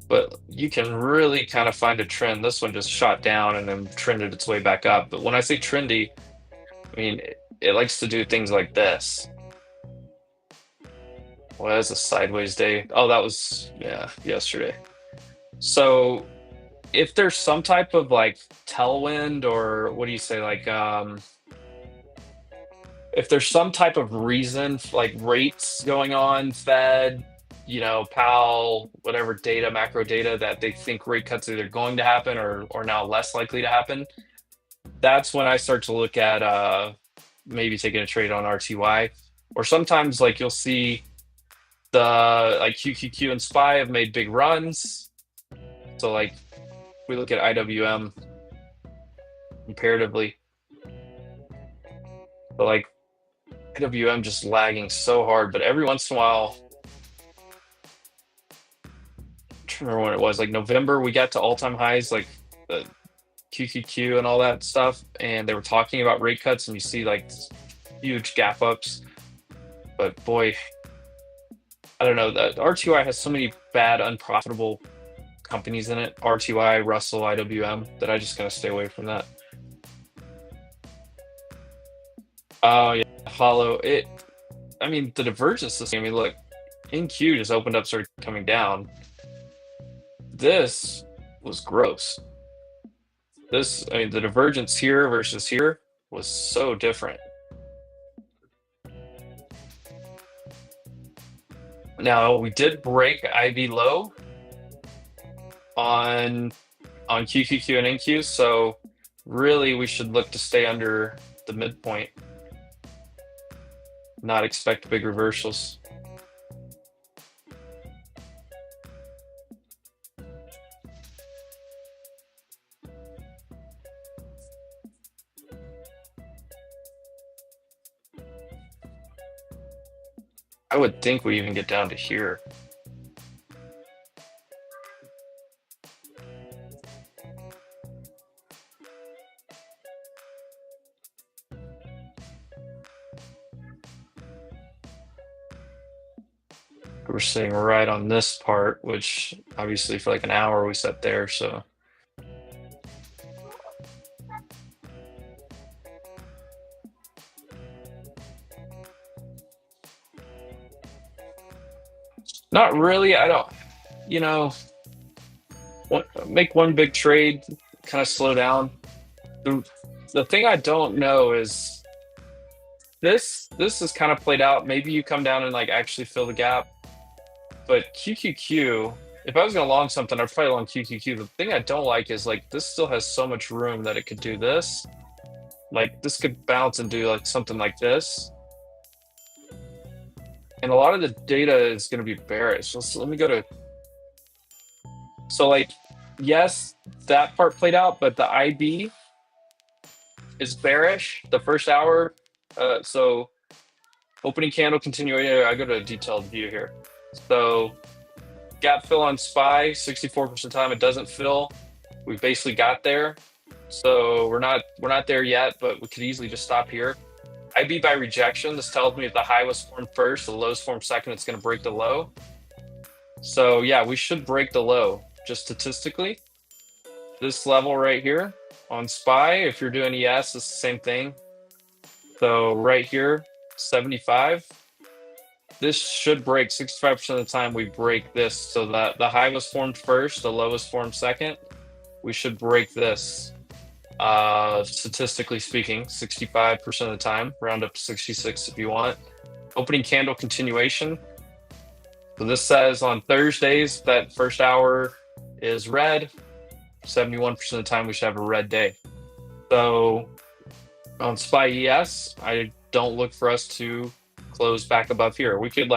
But you can really kind of find a trend. This one just shot down and then trended its way back up. But when I say trendy, I mean, it likes to do things like this. Well, that's a sideways day. Oh, that was, yeah, yesterday. So if there's some type of like tailwind, or what do you say, like if there's some type of reason like rates going on, Fed, you know, Powell, whatever data, macro data, that they think rate cuts are either going to happen or now less likely to happen, that's when I start to look at maybe taking a trade on RTY. Or sometimes like you'll see the like QQQ and SPY have made big runs. So like we look at IWM comparatively, but like IWM just lagging so hard. But every once in a while, I don't remember when it was, like November, we got to all-time highs, like the QQQ and all that stuff, and they were talking about rate cuts, and you see like huge gap ups. But boy, I don't know, that RTY has so many bad, unprofitable companies in it, RTY, Russell, IWM, that I just kind of stay away from that. Oh yeah, follow it. I mean, the divergence this, I mean, look, NQ just opened up, started coming down. This was gross. This, I mean, the divergence here versus here was so different. Now we did break IV low on QQQ and NQ, so really we should look to stay under the midpoint, not expect big reversals. I would think we even get down to here. We're sitting right on this part, which obviously for like an hour we sat there, so. Not really, I don't, you know, make one big trade, kind of slow down. The thing I don't know is this is kind of played out. Maybe you come down and like actually fill the gap, but QQQ. If I was gonna long something, I'd probably long QQQ. The thing I don't like is like this still has so much room that it could do this. Like this could bounce and do like something like this. And a lot of the data is going to be bearish. So let me go to. So like, yes, that part played out, but the IB is bearish. The first hour. So opening candle continuing. I go to a detailed view here. So gap fill on SPY, 64% of the time it doesn't fill. We basically got there. So we're not there yet, but we could easily just stop here. IB by rejection. This tells me if the high was formed first, the low is formed second, it's going to break the low. So yeah, we should break the low just statistically. This level right here on SPY, if you're doing ES, it's the same thing. So right here, 75. This should break 65% of the time. We break this so that the high was formed first, the low was formed second. We should break this. Statistically speaking, 65% of the time, round up to 66 if you want. Opening candle continuation. So this says on Thursdays that first hour is red. 71% of the time we should have a red day. So on SPY ES, I don't look for us to close back above here. We could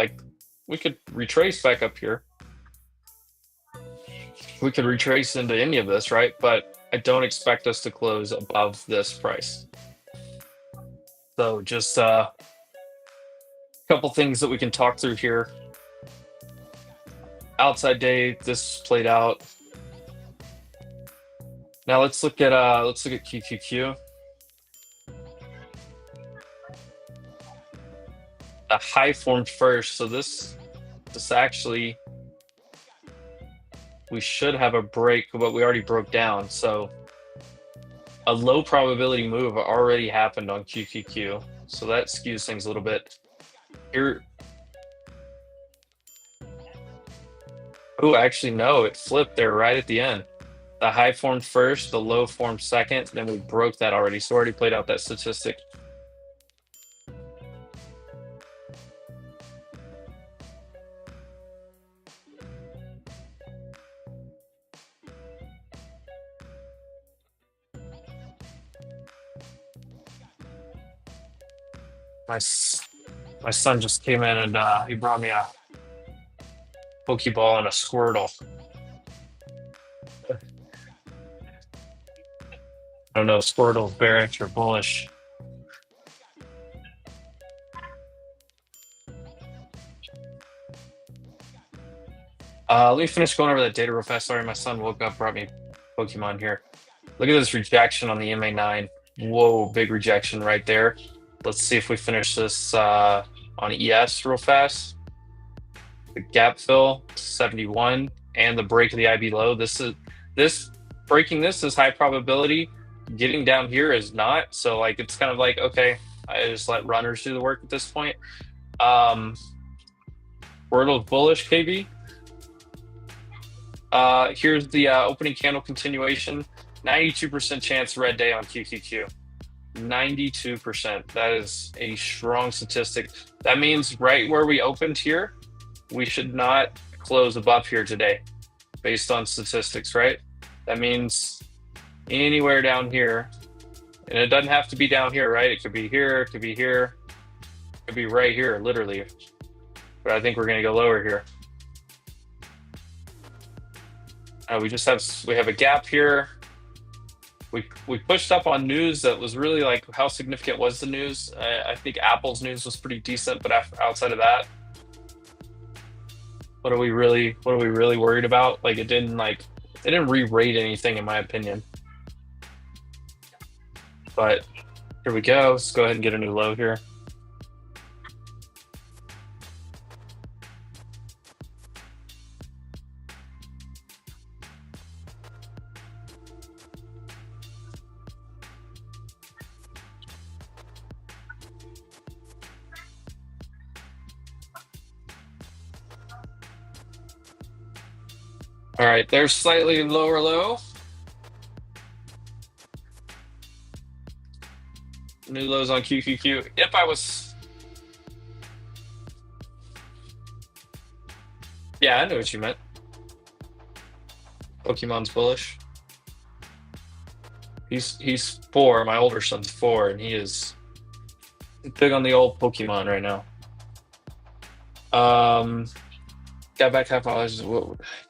retrace back up here. We could retrace into any of this, right? But I don't expect us to close above this price. So just a couple things that we can talk through here. Outside day, this played out. Now let's look at QQQ. The high formed first, so this actually we should have a break, but we already broke down. So a low probability move already happened on QQQ, so that skews things a little bit. Here, oh, actually no, it flipped there right at the end. The high formed first, the low formed second, then we broke that already. So already played out that statistic. My son just came in and he brought me a Pokeball and a Squirtle. I don't know if Squirtle's bearish or bullish. Let me finish going over that data real fast. Sorry, my son woke up, brought me Pokemon here. Look at this rejection on the MA9. Whoa, big rejection right there. Let's see if we finish this on ES real fast. The gap fill, 71, and the break of the IB low. Breaking this is high probability. Getting down here is not. So like it's kind of like, okay, I just let runners do the work at this point. Wordle's bullish, KB. Here's the opening candle continuation. 92% chance red day on QQQ. 92%. That is a strong statistic. That means right where we opened here, we should not close above here today based on statistics, right? That means anywhere down here, and it doesn't have to be down here, right? It could be here, it could be here, it could be right here, literally. But I think we're gonna go lower here. We have a gap here. We pushed up on news that was really like, how significant was the news? I think Apple's news was pretty decent, but outside of that, what are we really worried about? Like it didn't re-rate anything in my opinion. But here we go. Let's go ahead and get a new low here. All right, there's slightly lower low. New lows on QQQ. If I was, yeah, I know what you meant. Pokemon's bullish. He's 4. My older son's 4, and he is big on the old Pokemon right now. Um, got back half hours.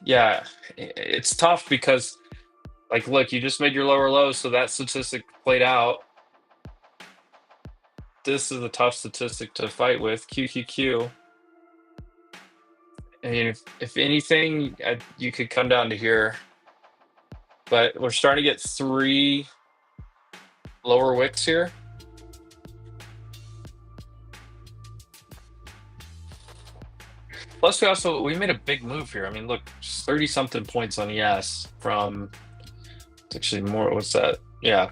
Yeah, it's tough because, like, look, you just made your lower lows, so that statistic played out. This is a tough statistic to fight with. QQQ. I mean, if anything, you could come down to here, but we're starting to get 3 lower wicks here. Plus, we made a big move here. I mean, look, 30 something points on ES from, it's actually more. What's that? Yeah,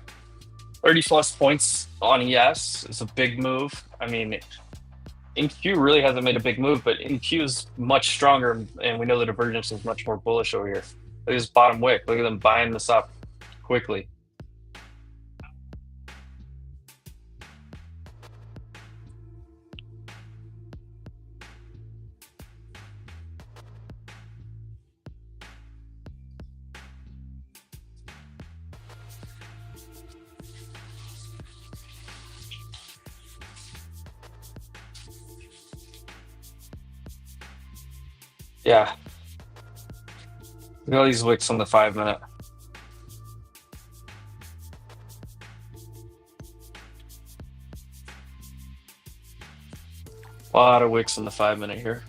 30 plus points on ES is a big move. I mean, InQ really hasn't made a big move, but InQ is much stronger, and we know the divergence is much more bullish over here. Look at this bottom wick. Look at them buying this up quickly. Yeah. Look at all these wicks on the 5-minute. A lot of wicks on the 5-minute here.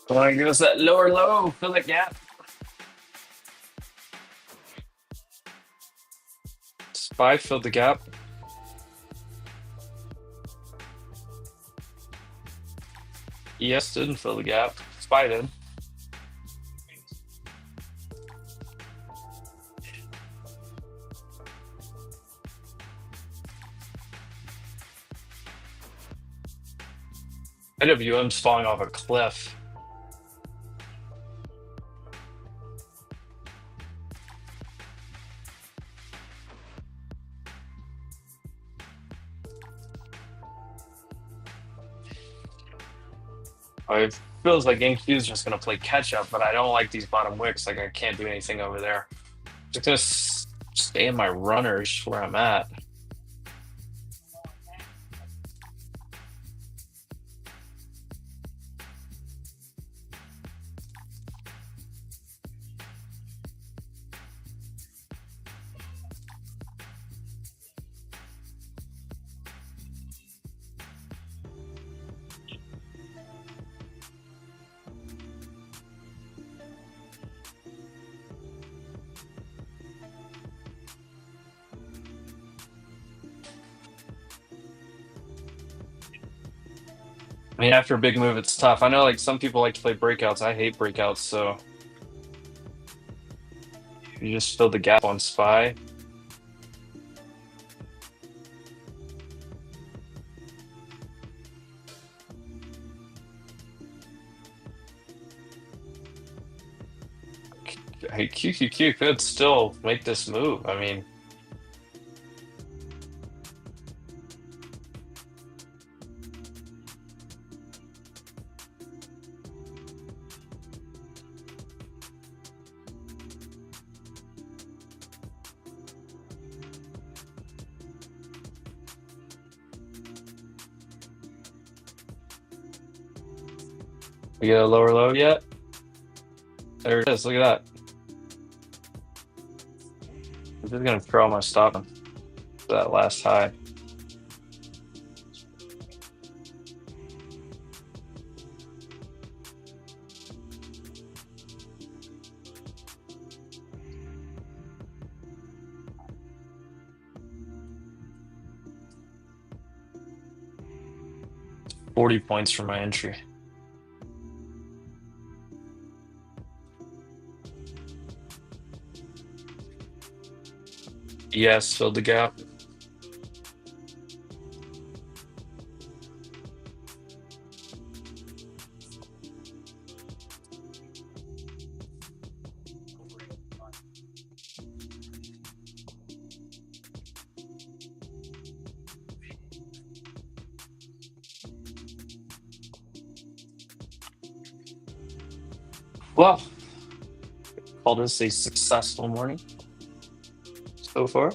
Come on, give us that lower low. Fill that gap. Spy filled the gap. ES didn't fill the gap. Spy did. IWM's falling off a cliff. It feels like InQ is just going to play catch up, but I don't like these bottom wicks. Like, I can't do anything over there. Just going to stay in my runners where I'm at. I mean, after a big move, it's tough. I know, like, some people like to play breakouts. I hate breakouts, so you just fill the gap on Spy. Hey, QQQ could still make this move. I mean, We get a lower low yet? There it is. Look at that. I'm just gonna throw my stop on that last high. $40 for my entry. Yes, filled the gap. Well, call this a successful morning so far.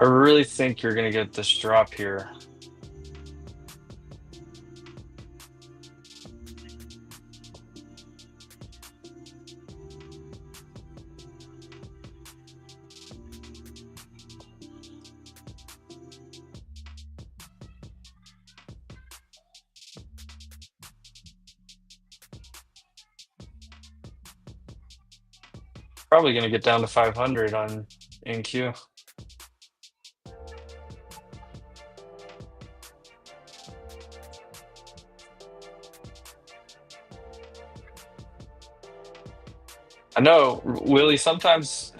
I really think you're gonna get this drop here. Probably gonna get down to 500 on NQ. I know, Willie, sometimes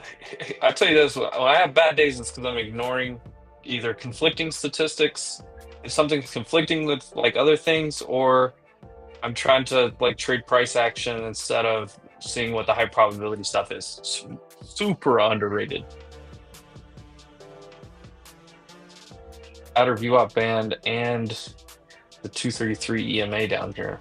I tell you this, when I have bad days, it's because I'm ignoring either conflicting statistics, if something's conflicting with like other things, or I'm trying to like trade price action instead of seeing what the high probability stuff is. Super underrated. Outer VWAP band and the 233 EMA down here.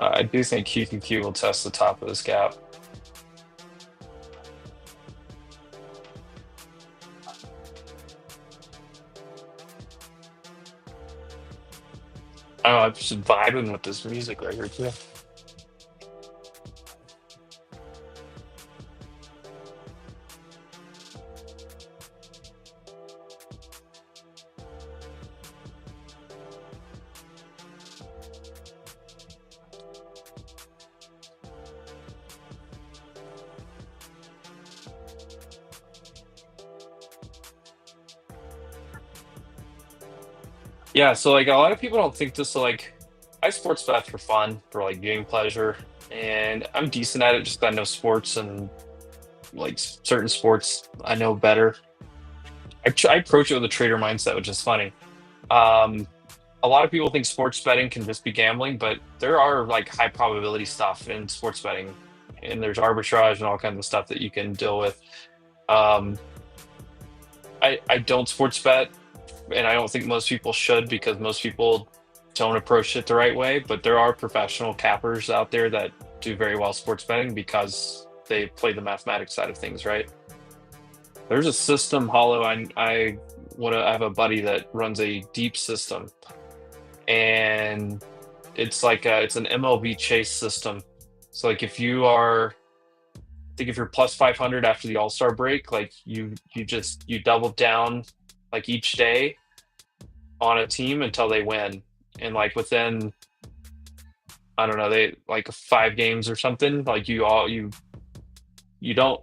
I do think QQQ will test the top of this gap. Oh, I'm just vibing with this music right here too. Yeah, so like a lot of people don't think this. So like, I sports bet for fun, for like viewing pleasure, and I'm decent at it. Just 'cause I know sports and like certain sports I know better. I approach it with a trader mindset, which is funny. Um, a lot of people think sports betting can just be gambling, but there are like high probability stuff in sports betting, and there's arbitrage and all kinds of stuff that you can deal with. Um, I don't sports bet, and I don't think most people should because most people don't approach it the right way. But there are professional cappers out there that do very well sports betting because they play the mathematics side of things, right? There's a system, Hollow. I have a buddy that runs a deep system, and it's an MLB chase system. So like if you are, I think if you're plus 500 after the All Star break, like you double down like each day on a team until they win, and like within, I don't know, they like 5 games or something, like you don't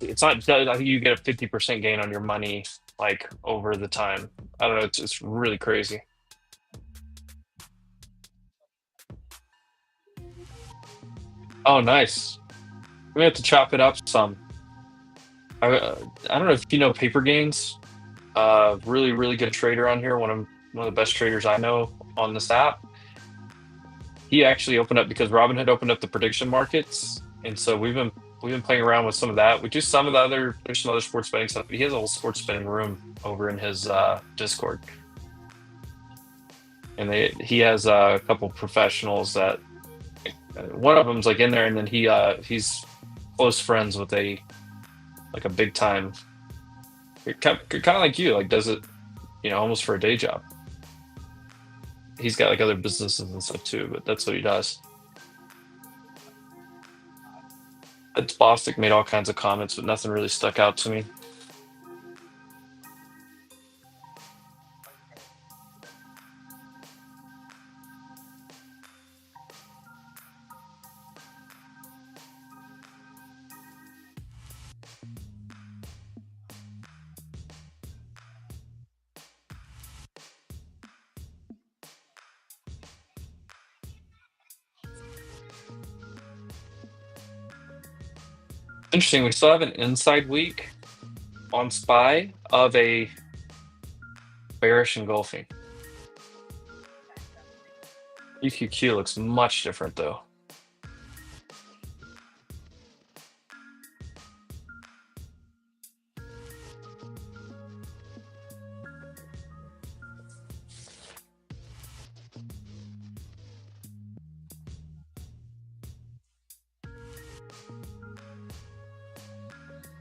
It's not. I think you get a 50% gain on your money like over the time. I don't know. It's really crazy. Oh, nice. We have to chop it up some. I don't know if you know Paper Gains. Really, really good trader on here. One of the best traders I know on this app. He actually opened up because Robinhood opened up the prediction markets, and so we've been playing around with some of that. We do some of the other there's some other sports betting stuff. But he has a whole sports betting room over in his Discord, and he has a couple professionals that one of them's like in there, and then he's close friends with a big time, kind of like you, like does it almost for a day job. He's got like other businesses and stuff too, but that's what he does. It's Bostic made all kinds of comments, but nothing really stuck out to me. Interesting. We still have an inside week on SPY of a bearish engulfing. UQQ looks much different though.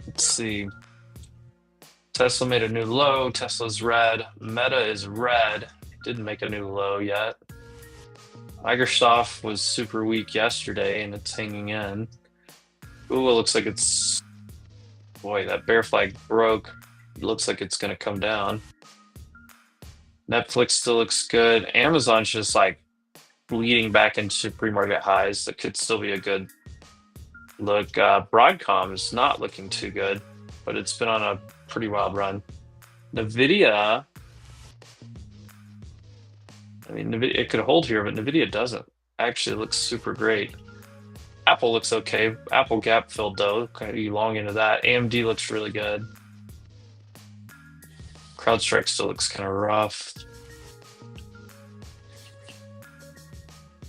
Let's see. Tesla made a new low. Tesla's red. Meta is red. Didn't make a new low yet. Microsoft was super weak yesterday and it's hanging in. Google looks like it's, boy, that bear flag broke. It looks like it's going to come down. Netflix still looks good. Amazon's just like leading back into pre-market highs. That could still be a good look. Broadcom is not looking too good, but it's been on a pretty wild run. Nvidia, I mean, Nvidia, it could hold here, but Nvidia doesn't. Actually, it looks super great. Apple looks okay. Apple gap filled though. Kind of long into that. AMD looks really good. CrowdStrike still looks kind of rough.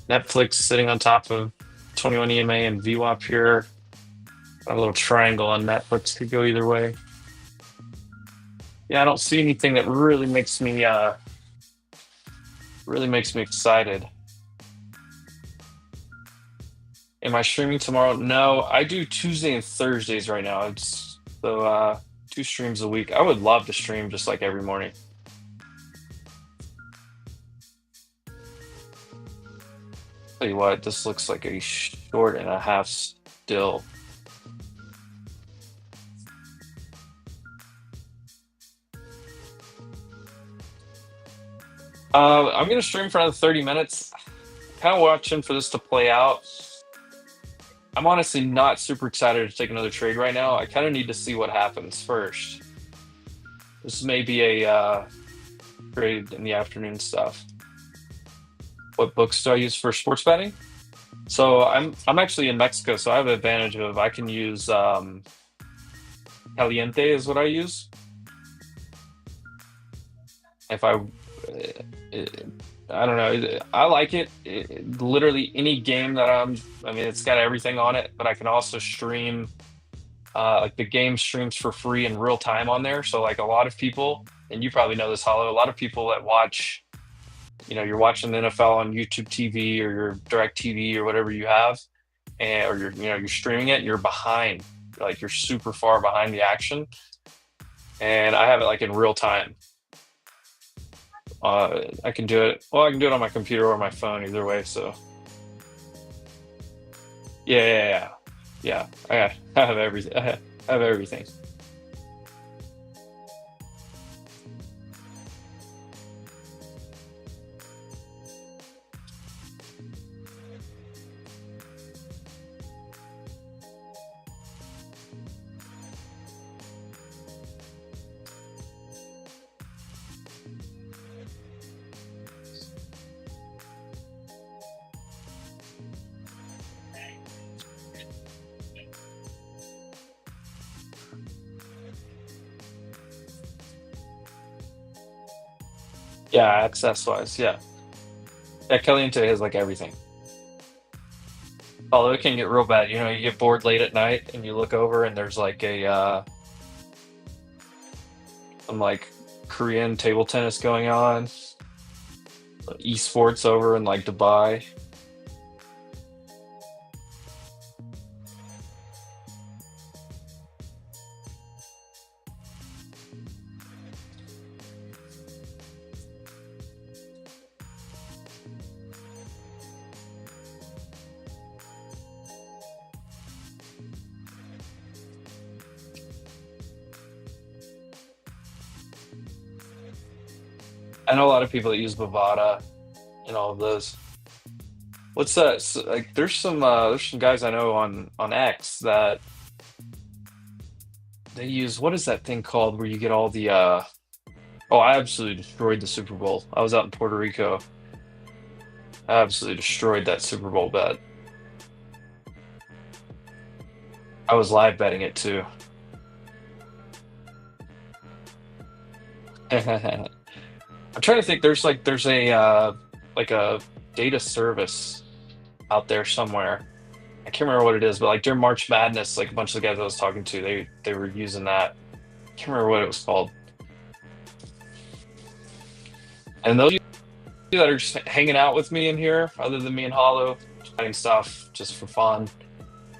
Netflix sitting on top of 21 EMA and VWAP here. A little triangle on Netflix could go either way. Yeah, I don't see anything that really makes me excited. Am I streaming tomorrow? No, I do Tuesday and Thursdays right now. It's so 2 streams a week. I would love to stream just like every morning. Tell you what, this looks like a short and a half still. I'm gonna stream for another 30 minutes. Kind of watching for this to play out. I'm honestly not super excited to take another trade right now. I kind of need to see what happens first. This may be a trade in the afternoon stuff. What books do I use for sports betting? So I'm actually in Mexico, so I have the advantage of I can use Caliente is what I use. If I don't know, I like it. Literally any game that I mean, it's got everything on it, but I can also stream like the game streams for free in real time on there. So like a lot of people, and you probably know this, Hollow, a lot of people that watch, you're watching the NFL on YouTube TV or your direct TV or whatever you have, and or you're streaming it and you're behind, like you're super far behind the action. And I have it like in real time. I can do it. Well, I can do it on my computer or my phone, either way. So, yeah. I have everything. I have everything. Yeah, access wise, yeah. Yeah, Caliente has like everything. Although it can get real bad. You know, you get bored late at night and you look over and there's like a some like Korean table tennis going on, esports over in like Dubai. I know a lot of people that use Bovada and all of those. What's that? Like, there's some guys I know on X that they use. What is that thing called where you get all the? Oh, I absolutely destroyed the Super Bowl. I was out in Puerto Rico. I absolutely destroyed that Super Bowl bet. I was live betting it too. I'm trying to think. There's a like a data service out there somewhere. I can't remember what it is, but like during March Madness, like a bunch of the guys I was talking to, they were using that. I can't remember what it was called. And those of you that are just hanging out with me in here, other than me and Hollow, chatting stuff just for fun.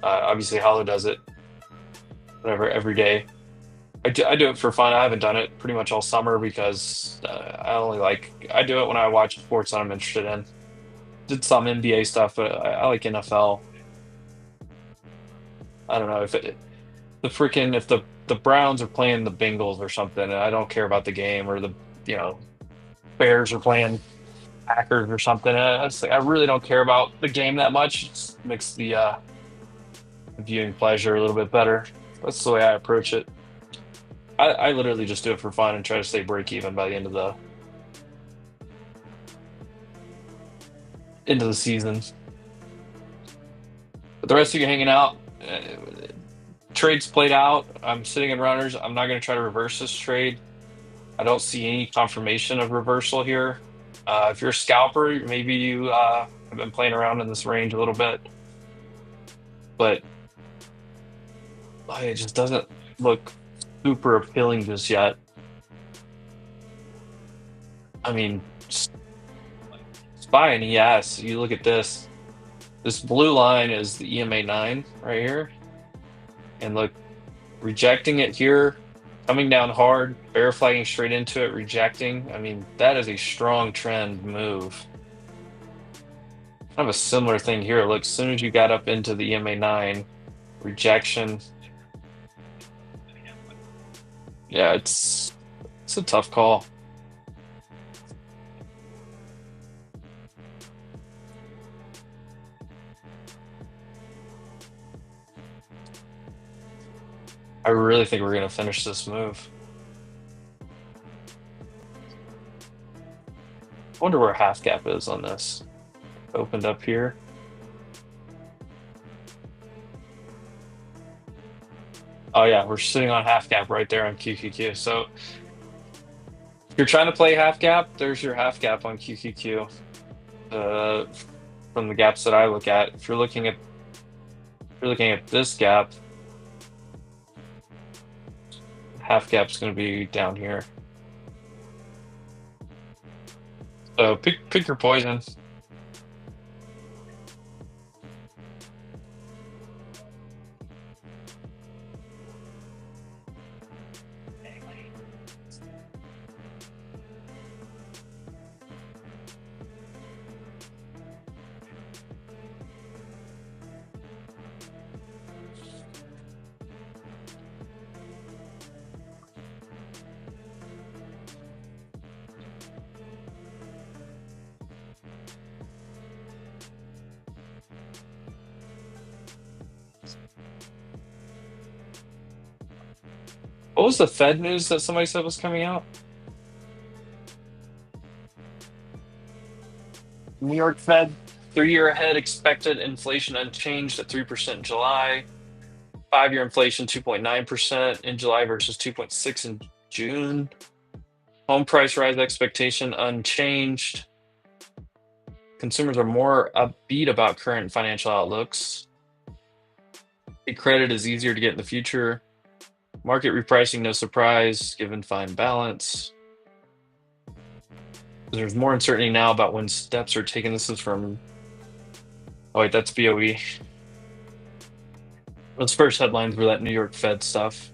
Obviously, Hollow does it whatever every day. I do it for fun. I haven't done it pretty much all summer because I do it when I watch sports that I'm interested in. Did some NBA stuff, but I like NFL. I don't know if if the Browns are playing the Bengals or something, and I don't care about the game, or the you know Bears are playing Packers or something. It's like I really don't care about the game that much. It just makes the viewing pleasure a little bit better. That's the way I approach it. I literally just do it for fun and try to stay break even by the end of the season. But the rest of you hanging out, trades played out. I'm sitting in runners. I'm not going to try to reverse this trade. I don't see any confirmation of reversal here. If you're a scalper, maybe you have been playing around in this range a little bit, but it just doesn't look super appealing just yet. I mean, SPY and ES, you look at this. This blue line is the EMA 9 right here. And look, rejecting it here, coming down hard, bear flagging straight into it, rejecting. I mean, that is a strong trend move. Kind of a similar thing here. Look, as soon as you got up into the EMA 9, rejection. Yeah, it's a tough call. I really think we're gonna finish this move. I wonder where half gap is on this. Opened up here. Oh yeah, we're sitting on half gap right there on QQQ. So if you're trying to play half gap, there's your half gap on QQQ. Uh, from the gaps that I look at, if you're looking at this gap, half gap's going to be down here. So pick your poison. What was the Fed news that somebody said was coming out? New York Fed, 3 year ahead expected inflation unchanged at 3% in July. 5 year inflation 2.9% in July versus 2.6 in June. Home price rise expectation unchanged. Consumers are more upbeat about current financial outlooks. Credit is easier to get in the future. Market repricing, no surprise, given fine balance. There's more uncertainty now about when steps are taken. This is from, oh wait, that's BOE. Those first headlines were that New York Fed stuff.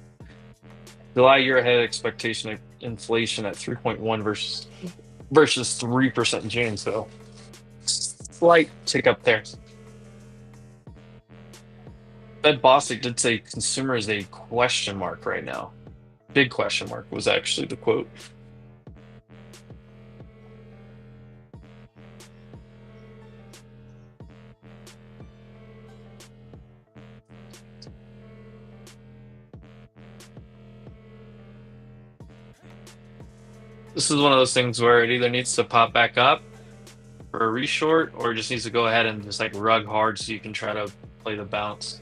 July year ahead expectation of inflation at 3.1 versus 3% in June. So slight tick up there. Fed Bostic did say consumer is a question mark right now. Big question mark was actually the quote. This is one of those things where it either needs to pop back up for a reshort or it just needs to go ahead and just like rug hard so you can try to play the bounce.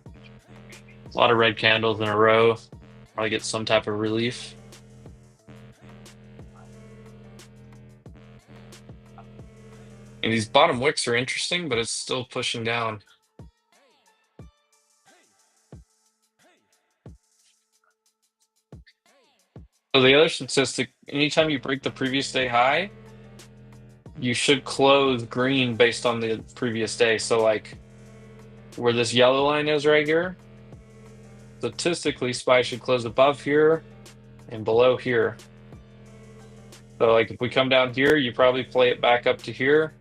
A lot of red candles in a row. Probably get some type of relief. And these bottom wicks are interesting, but it's still pushing down. So the other statistic, anytime you break the previous day high, you should close green based on the previous day. So like where this yellow line is right here, statistically SPY should close above here and below here. So like if we come down here, you probably play it back up to here.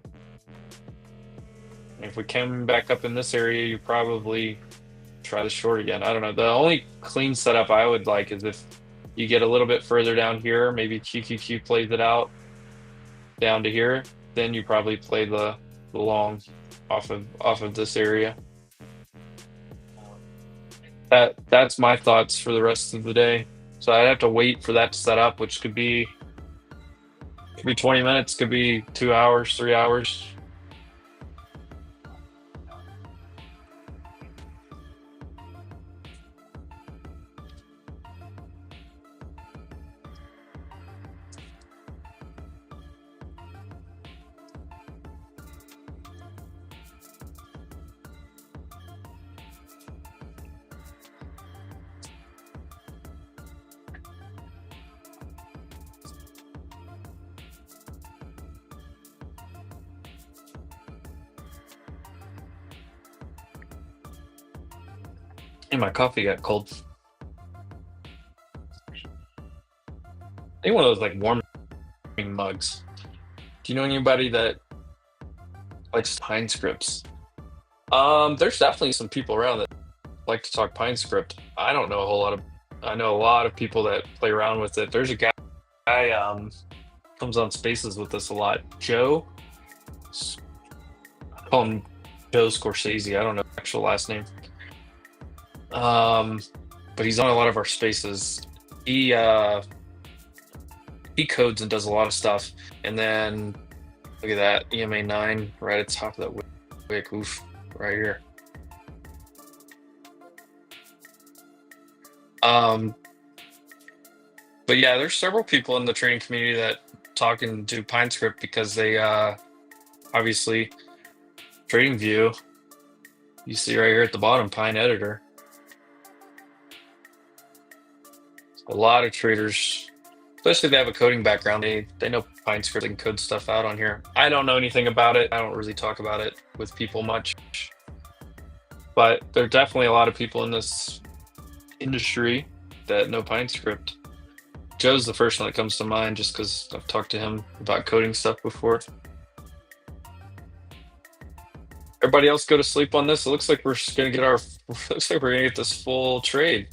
And if we come back up in this area, you probably try the short again. I don't know. The only clean setup I would like is if you get a little bit further down here, maybe QQQ plays it out down to here, then you probably play the long off of this area. That's my thoughts for the rest of the day. So I'd have to wait for that to set up, which could be 20 minutes, could be 2 hours, 3 hours. And my coffee got cold. I think one of those like warming mugs. Do you know anybody that likes Pine Scripts? There's definitely some people around that like to talk Pine Script. I don't know a whole lot of. I know a lot of people that play around with it. There's a guy comes on Spaces with us a lot. Joe, I call him Joe Scorsese. I don't know his actual last name. But he's on a lot of our Spaces. He codes and does a lot of stuff. And then look at that EMA 9 right at the top of that wick. Oof, right here. But yeah, there's several people in the trading community that talk and do Pine Script because they obviously Trading View. You see right here at the bottom, Pine Editor. A lot of traders, especially if they have a coding background, they know Pine Script and code stuff out on here. I don't know anything about it. I don't really talk about it with people much. But there are definitely a lot of people in this industry that know Pine Script. Joe's the first one that comes to mind just because I've talked to him about coding stuff before. Everybody else go to sleep on this. It looks like we're just gonna get looks like we're gonna get this full trade.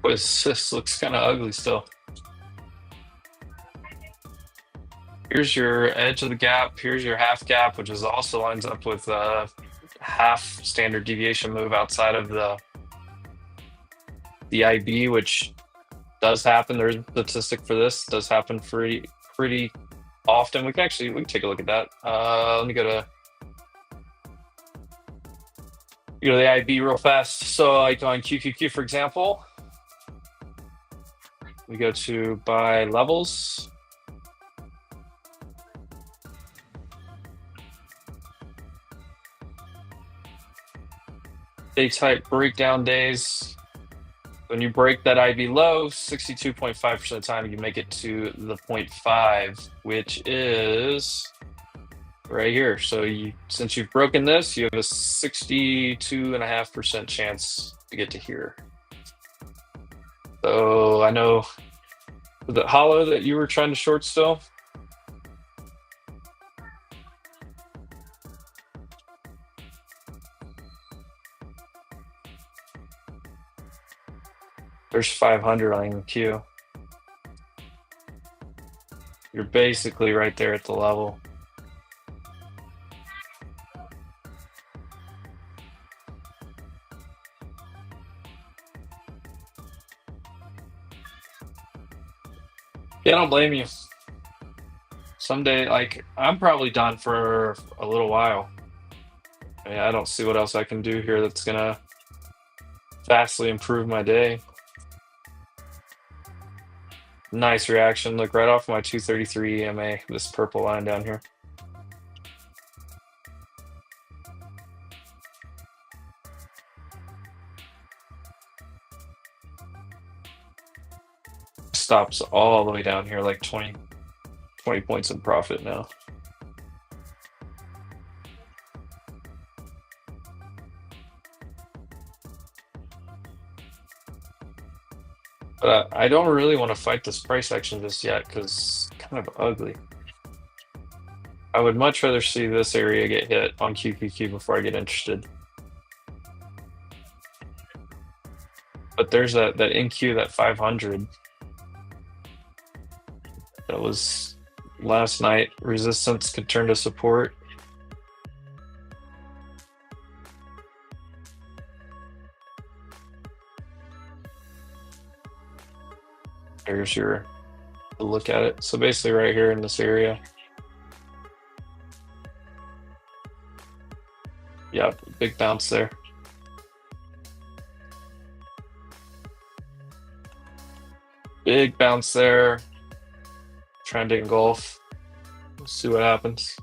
Boy, this looks kind of ugly still. Here's your edge of the gap. Here's your half gap, which is also lines up with half standard deviation move outside of the IB, which does happen. There's a statistic for this. Does happen pretty often. We can take a look at that. Let me go to the IB real fast. So like on QQQ, for example, we go to buy levels. Day type breakdown days. When you break that IB low, 62.5% of the time you make it to the 0.5, which is right here. So since you've broken this, you have a 62.5% chance to get to here. So I know, was it hollow that you were trying to short still? There's 500 on Q. You're basically right there at the level. Yeah, I don't blame you. Someday, like, I'm probably done for a little while. I mean, I don't see what else I can do here that's gonna vastly improve my day. Nice reaction. Look, right off my 233 EMA, this purple line down here. Stops all the way down here, like 20 points in profit now. But I don't really want to fight this price action just yet because it's kind of ugly. I would much rather see this area get hit on QQQ before I get interested. But there's that NQ, that 500. That was last night. Resistance could turn to support. There's your look at it. So basically right here in this area. Yeah, big bounce there. Big bounce there. Trying to engulf. We'll see what happens.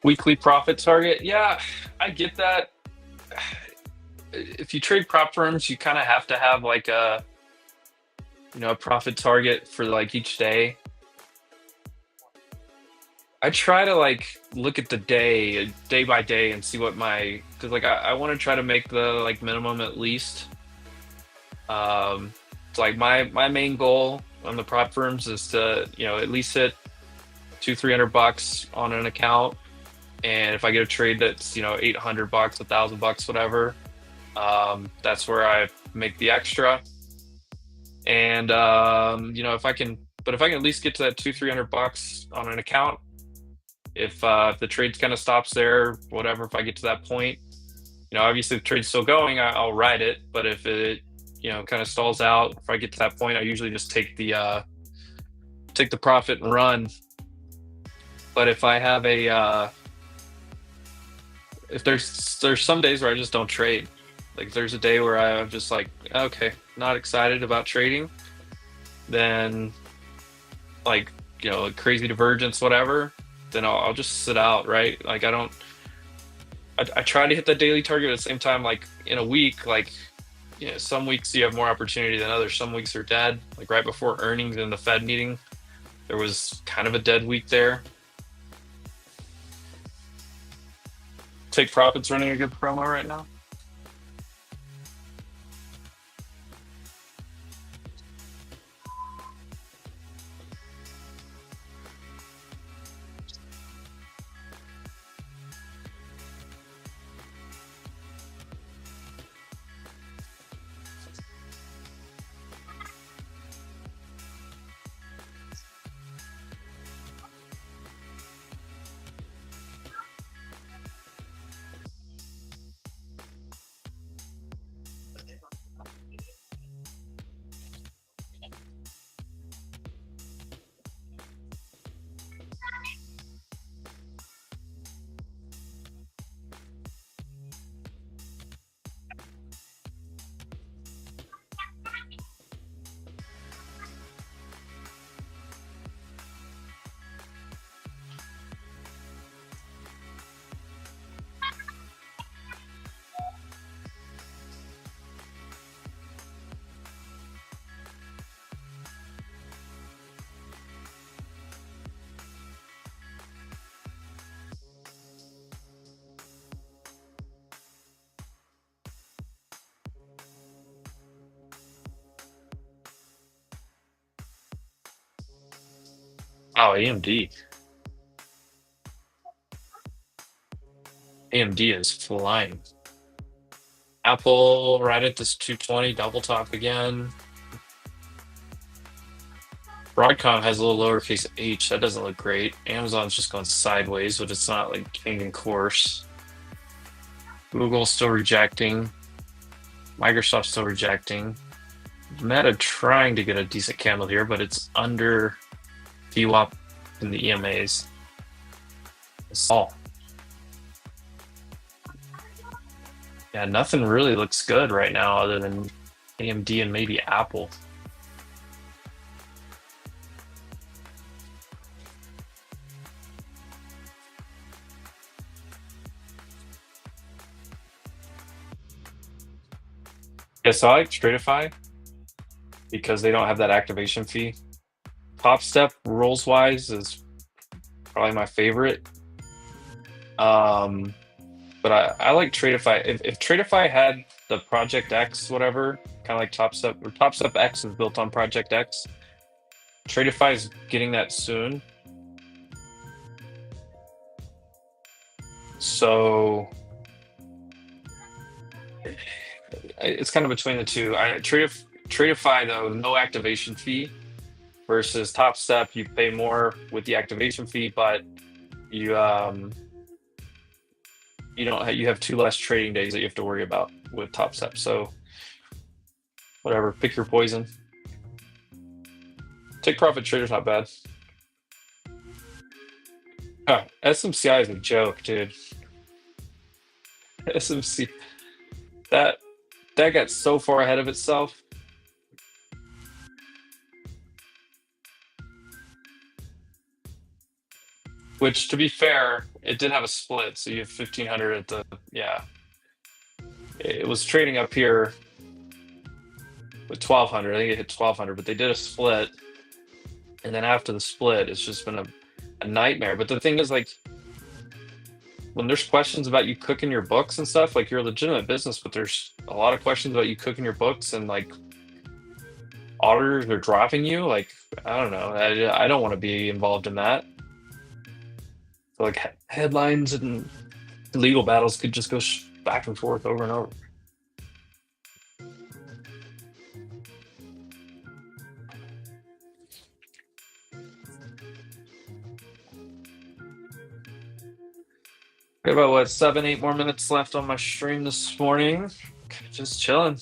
Weekly profit target. Yeah, I get that. If you trade prop firms, you kind of have to have like a profit target for like each day. I try to like look at the day by day and see what because like I want to try to make the like minimum at least. like my main goal on the prop firms is to at least hit 200-300 bucks on an account, and if I get a trade that's 800 bucks, 1,000 bucks, whatever, that's where I make the extra. And if I can at least get to that 200-300 bucks on an account, if the trade kind of stops there, whatever, if I get to that point, obviously if the trade's still going, I'll ride it. But if it kind of stalls out, if I get to that point, I usually just take the profit and run. But if I have if there's some days where I just don't trade. Like if there's a day where I'm just like, okay, not excited about trading, then like a crazy divergence, whatever, then I'll just sit out, right? Like I try to hit that daily target at the same time. Like in a week, like some weeks you have more opportunity than others. Some weeks are dead. Like right before earnings in the Fed meeting, there was kind of a dead week there. Take Profit's running a good promo right now. Oh, AMD. AMD is flying. Apple right at this 220 double top again. Broadcom has a little lowercase h. That doesn't look great. Amazon's just going sideways, but it's not like changing course. Google's still rejecting. Microsoft's still rejecting. Meta trying to get a decent candle here, but it's under VWAP in the EMAs. That's all. Yeah, nothing really looks good right now other than AMD and maybe Apple. Yeah, so I like Stratify because they don't have that activation fee. Top Step rules wise is probably my favorite. But I like Tradeify. If Tradeify had the Project X, whatever, kind of like Top Step, or Top Step X is built on Project X. Tradeify is getting that soon. So it's kind of between the two. Tradeify though, no activation fee, versus Top Step, you pay more with the activation fee, but you you don't you have 2 less trading days that you have to worry about with Top Step. So whatever, pick your poison. Take Profit Trader's not bad. Huh, SMCI is a joke, dude. SMC that that got so far ahead of itself. Which, to be fair, it did have a split, so you have 1,500 at the It was trading up here with 1,200. I think it hit 1,200, but they did a split, and then after the split, it's just been a nightmare. But the thing is, like, when there's questions about you cooking your books and stuff, like you're a legitimate business, but there's a lot of questions about you cooking your books, and like auditors are dropping you. Like, I don't know. I don't want to be involved in that. So, like headlines and legal battles could just go back and forth over and over. Got about what 7, 8 more minutes left on my stream this morning. Just chilling.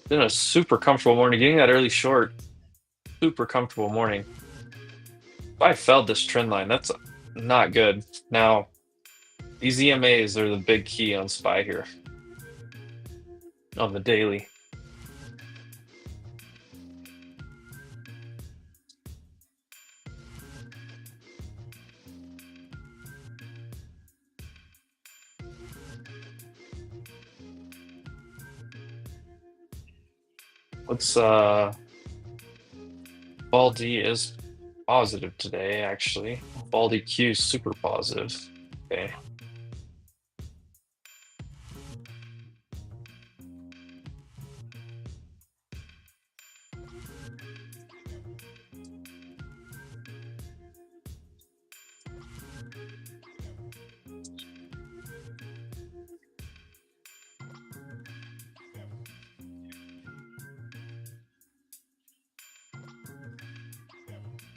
Been a super comfortable morning. Getting that early short, super comfortable morning. If I failed this trend line, that's not good. Now, these EMAs are the big key on SPY here on the daily. Let's Vol D is positive today, actually. Vol DQ is super positive. Okay.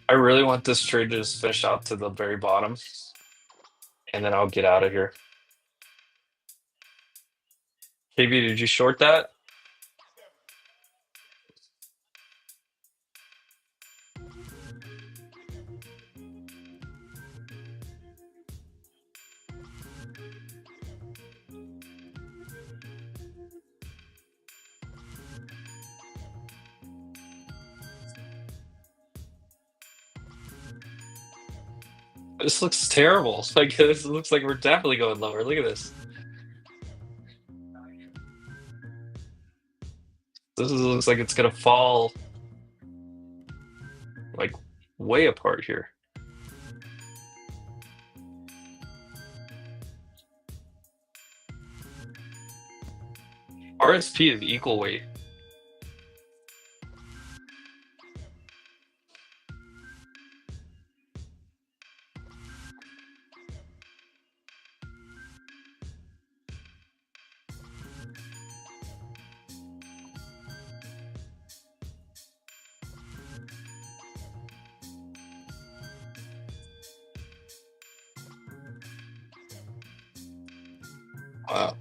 I really want this trade to just fish out to the very bottom, and then I'll get out of here. KB, did you short that? This looks terrible. Like this looks like we're definitely going lower. Look at this. Looks like it's gonna fall like way apart here. RSP is equal weight. Wow.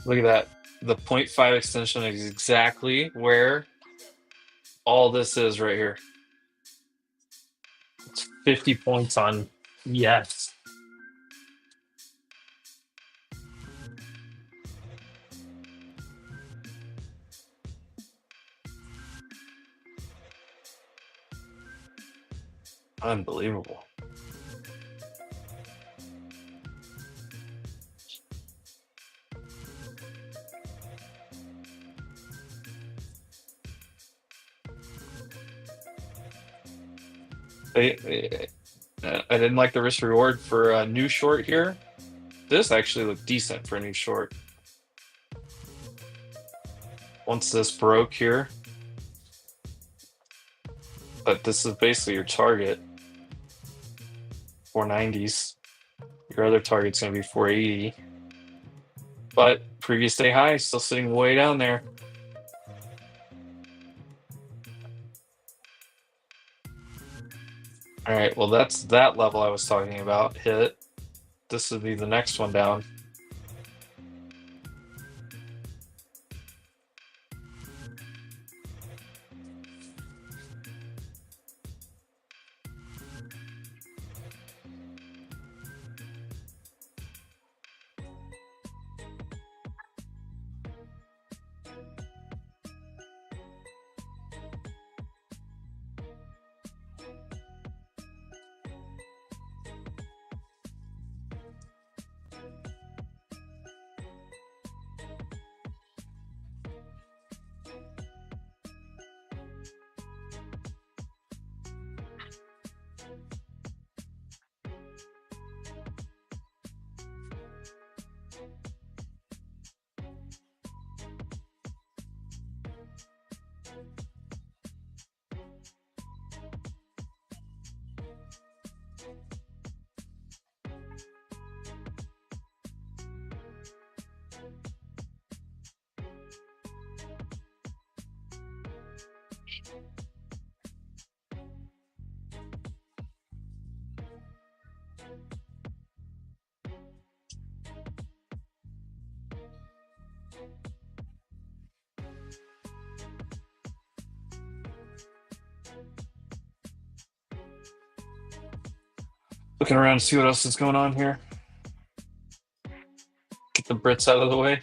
Look at that. The 0.5 extension is exactly where all this is right here. It's 50 points on yes. Unbelievable. I didn't like the risk reward for a new short here. This actually looked decent for a new short. Once this broke here, but this is basically your target, 490s. Your other target's going to be 480. But previous day high still sitting way down there. All right, well, that's that level I was talking about. Hit. This would be the next one down. Looking around to see what else is going on here. Get the Brits out of the way.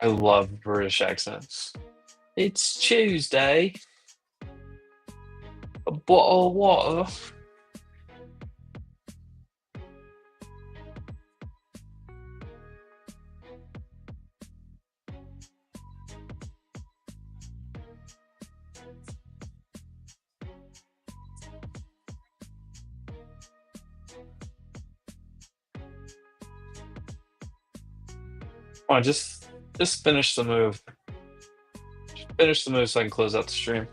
I love British accents. It's Tuesday. A bottle of water. Come on, just finish the move. Finish the move so I can close out the stream.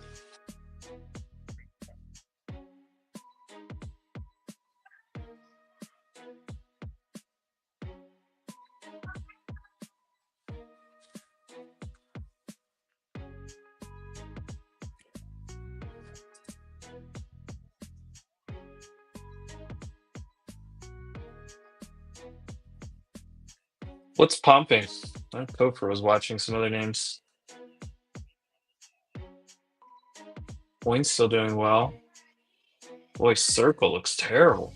What's pumping? Kofor was watching some other names. Wayne's still doing well. Boy, Circle looks terrible.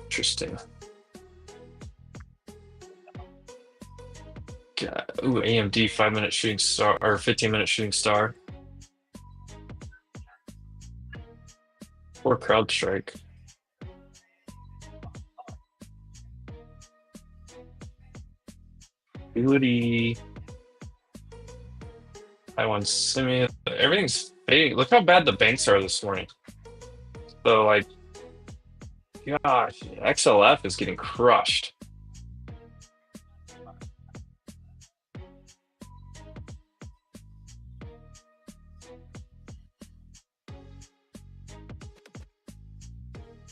Interesting. God. Ooh, AMD 5-minute shooting star or 15-minute shooting star. Or CrowdStrike. Ability. I want Simi. Everything's big. Look how bad the banks are this morning. So like, gosh, XLF is getting crushed.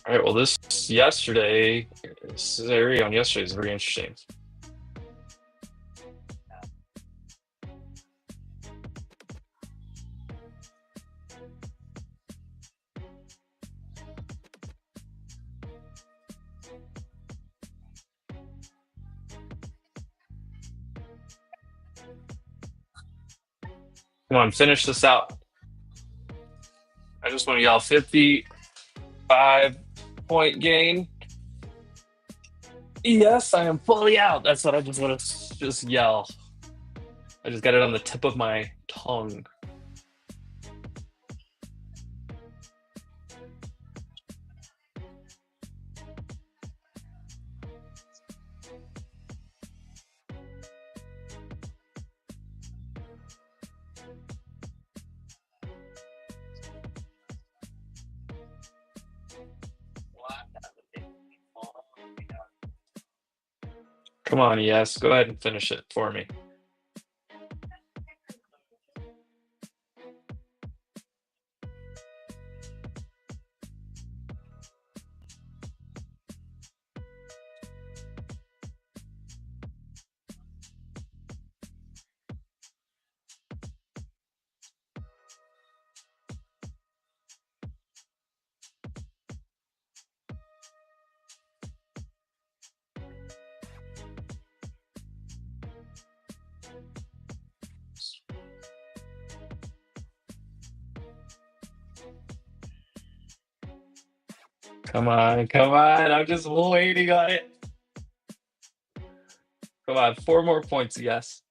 All right, well, this area on yesterday is very interesting. Come on, finish this out. I just want to yell 55-point gain. Yes, I am fully out. That's what I just want to just yell. I just got it on the tip of my tongue. Come on, yes, go ahead and finish it for me. Come on, come on. I'm just waiting on it. Come on, 4 more points, yes.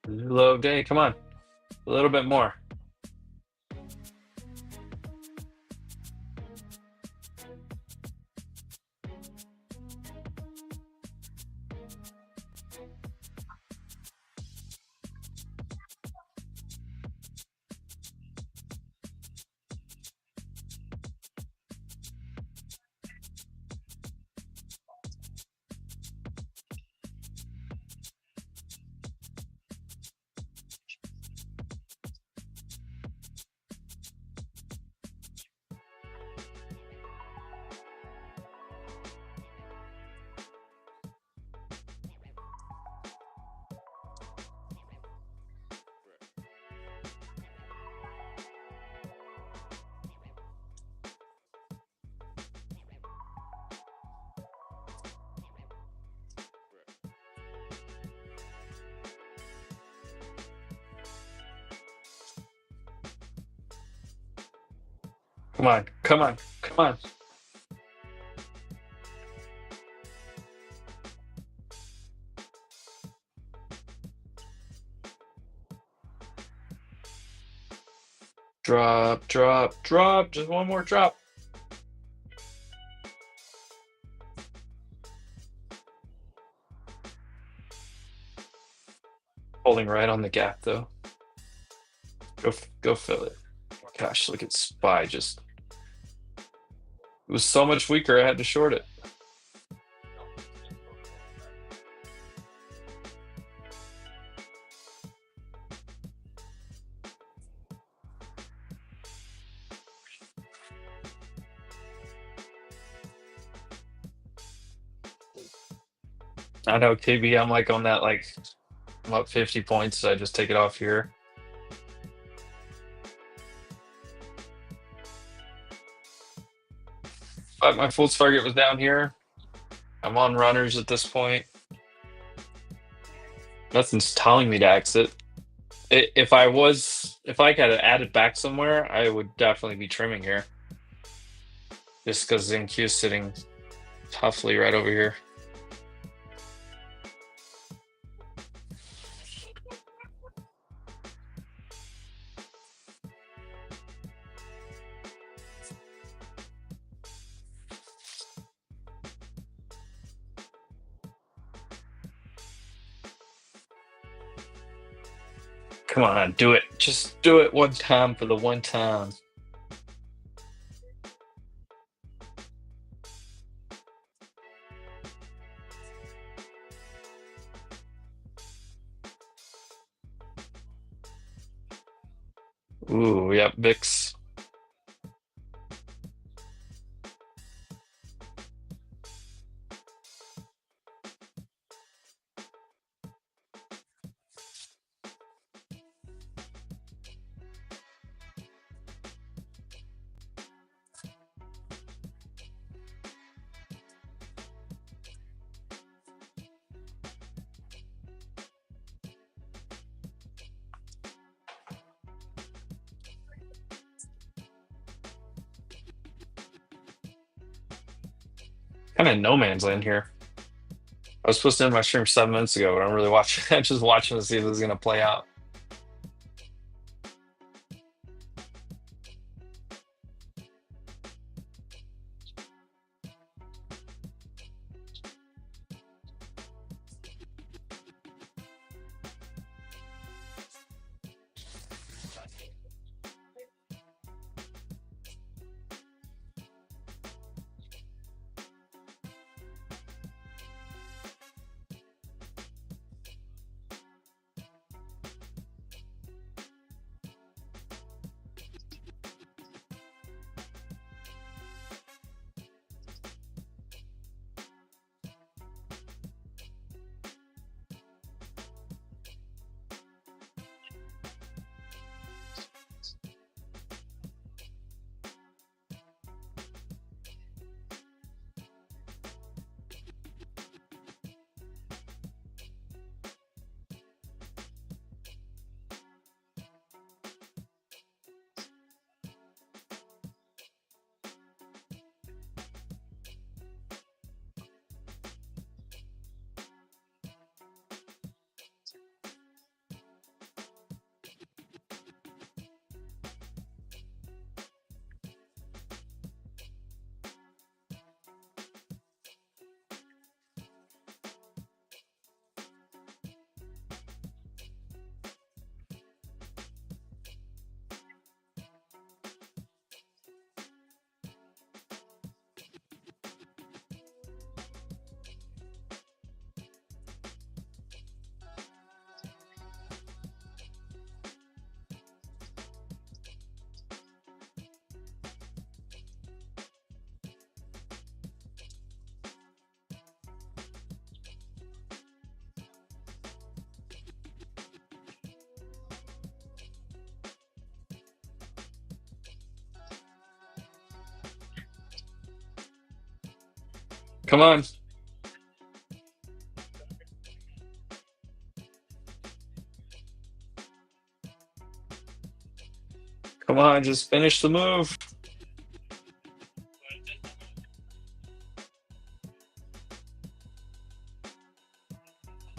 Low day, come on. A little bit more. Come on, come on, come on. Drop, drop, drop. Just one more drop. Holding right on the gap though. Go fill it. Gosh, look at SPY. Just it was so much weaker. I had to short it. I know KB. I'm like on that like I'm up 50 points. So I just take it off here. But my full target was down here. I'm on runners at this point. Nothing's telling me to exit. If I was, if I got added back somewhere, I would definitely be trimming here. Just because ZenQ is sitting toughly right over here. Come on, do it. Just do it one time for the one time. Ooh, yep, VIX. Kind of no man's land here. I was supposed to end my stream 7 minutes ago, but I'm really watching. I'm just watching to see if this is gonna play out. Come on. Come on, just finish the move.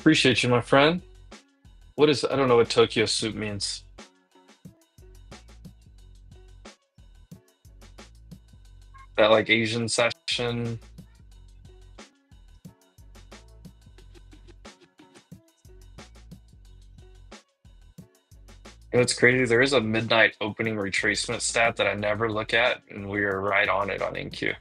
Appreciate you, my friend. What is, I don't know what Tokyo soup means. That like Asian session. You know, it's crazy. There is a midnight opening retracement stat that I never look at, and we are right on it on NQ.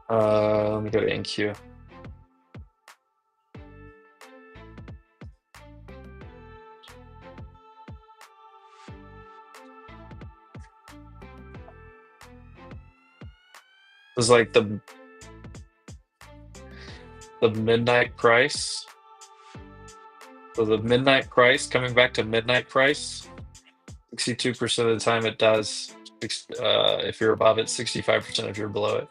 Let me go to NQ. It's like the midnight price. So the midnight price coming back to midnight price. 62% of the time it does. If you're above it, 65% if you're below it.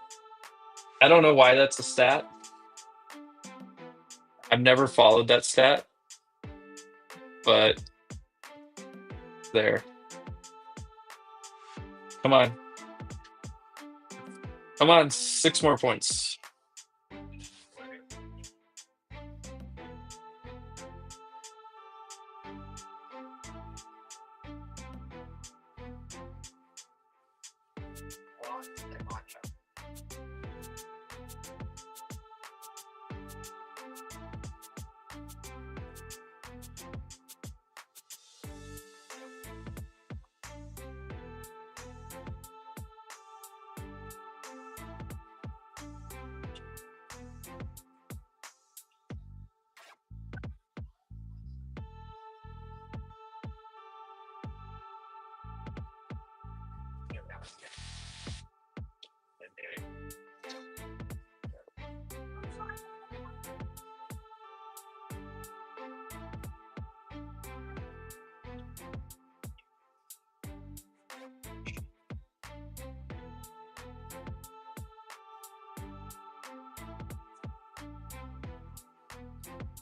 I don't know why that's a stat. I've never followed that stat, but there. Come on. Come on, 6 more points.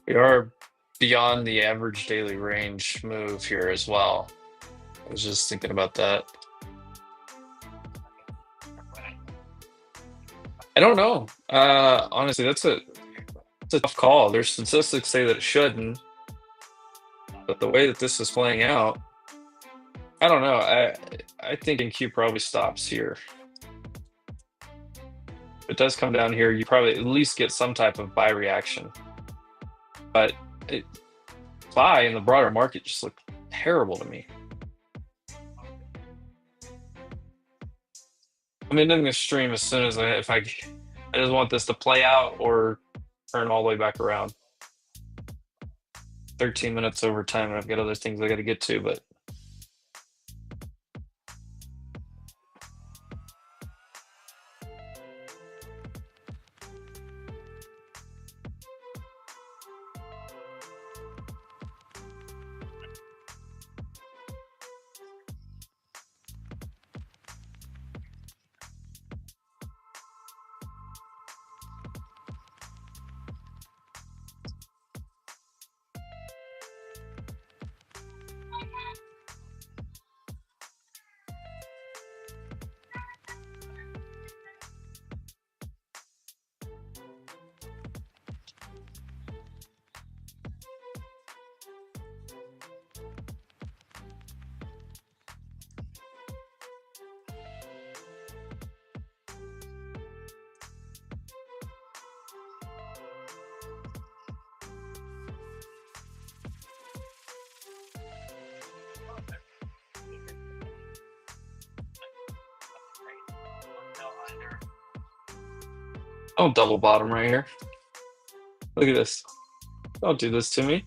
We are beyond the average daily range move here as well. I was just thinking about that. I don't know. Honestly, it's a tough call. There's statistics say that it shouldn't, but the way that this is playing out, I don't know. I think NQ probably stops here. If it does come down here, you probably at least get some type of buy reaction. But buy in the broader market just look terrible to me. I'm ending the stream as soon as I just want this to play out or turn all the way back around. 13 minutes overtime, and I've got other things I got to get to, but. Oh, double bottom right here. Look at this. Don't do this to me.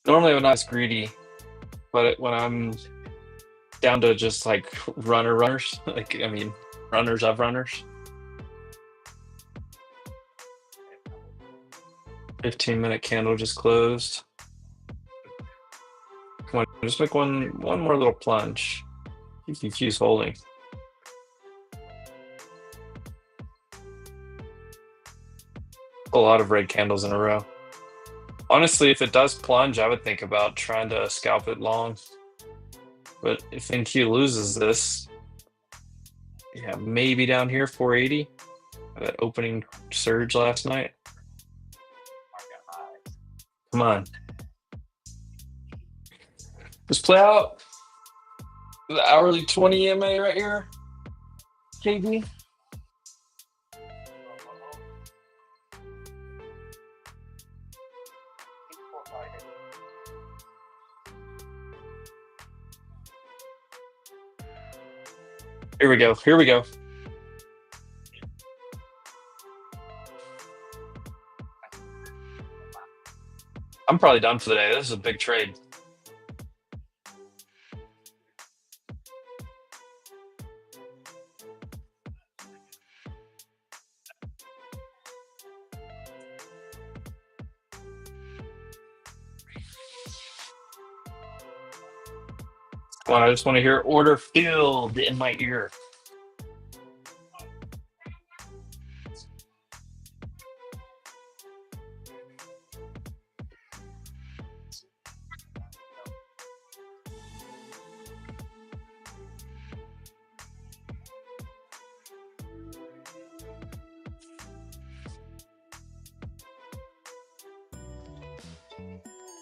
Normally, when I was greedy, but when I'm down to just like runners, like, I mean, runners of runners. 15-minute candle just closed. Come on, just make one more little plunge. QQQ's holding. A lot of red candles in a row. Honestly, if it does plunge, I would think about trying to scalp it long. But if NQ loses this, yeah, maybe down here 480. That opening surge last night. Come on. Just play out the hourly 20 EMA right here, KB. Here we go. Here we go. I'm probably done for the day. This is a big trade. Come on, I just want to hear order filled in my ear.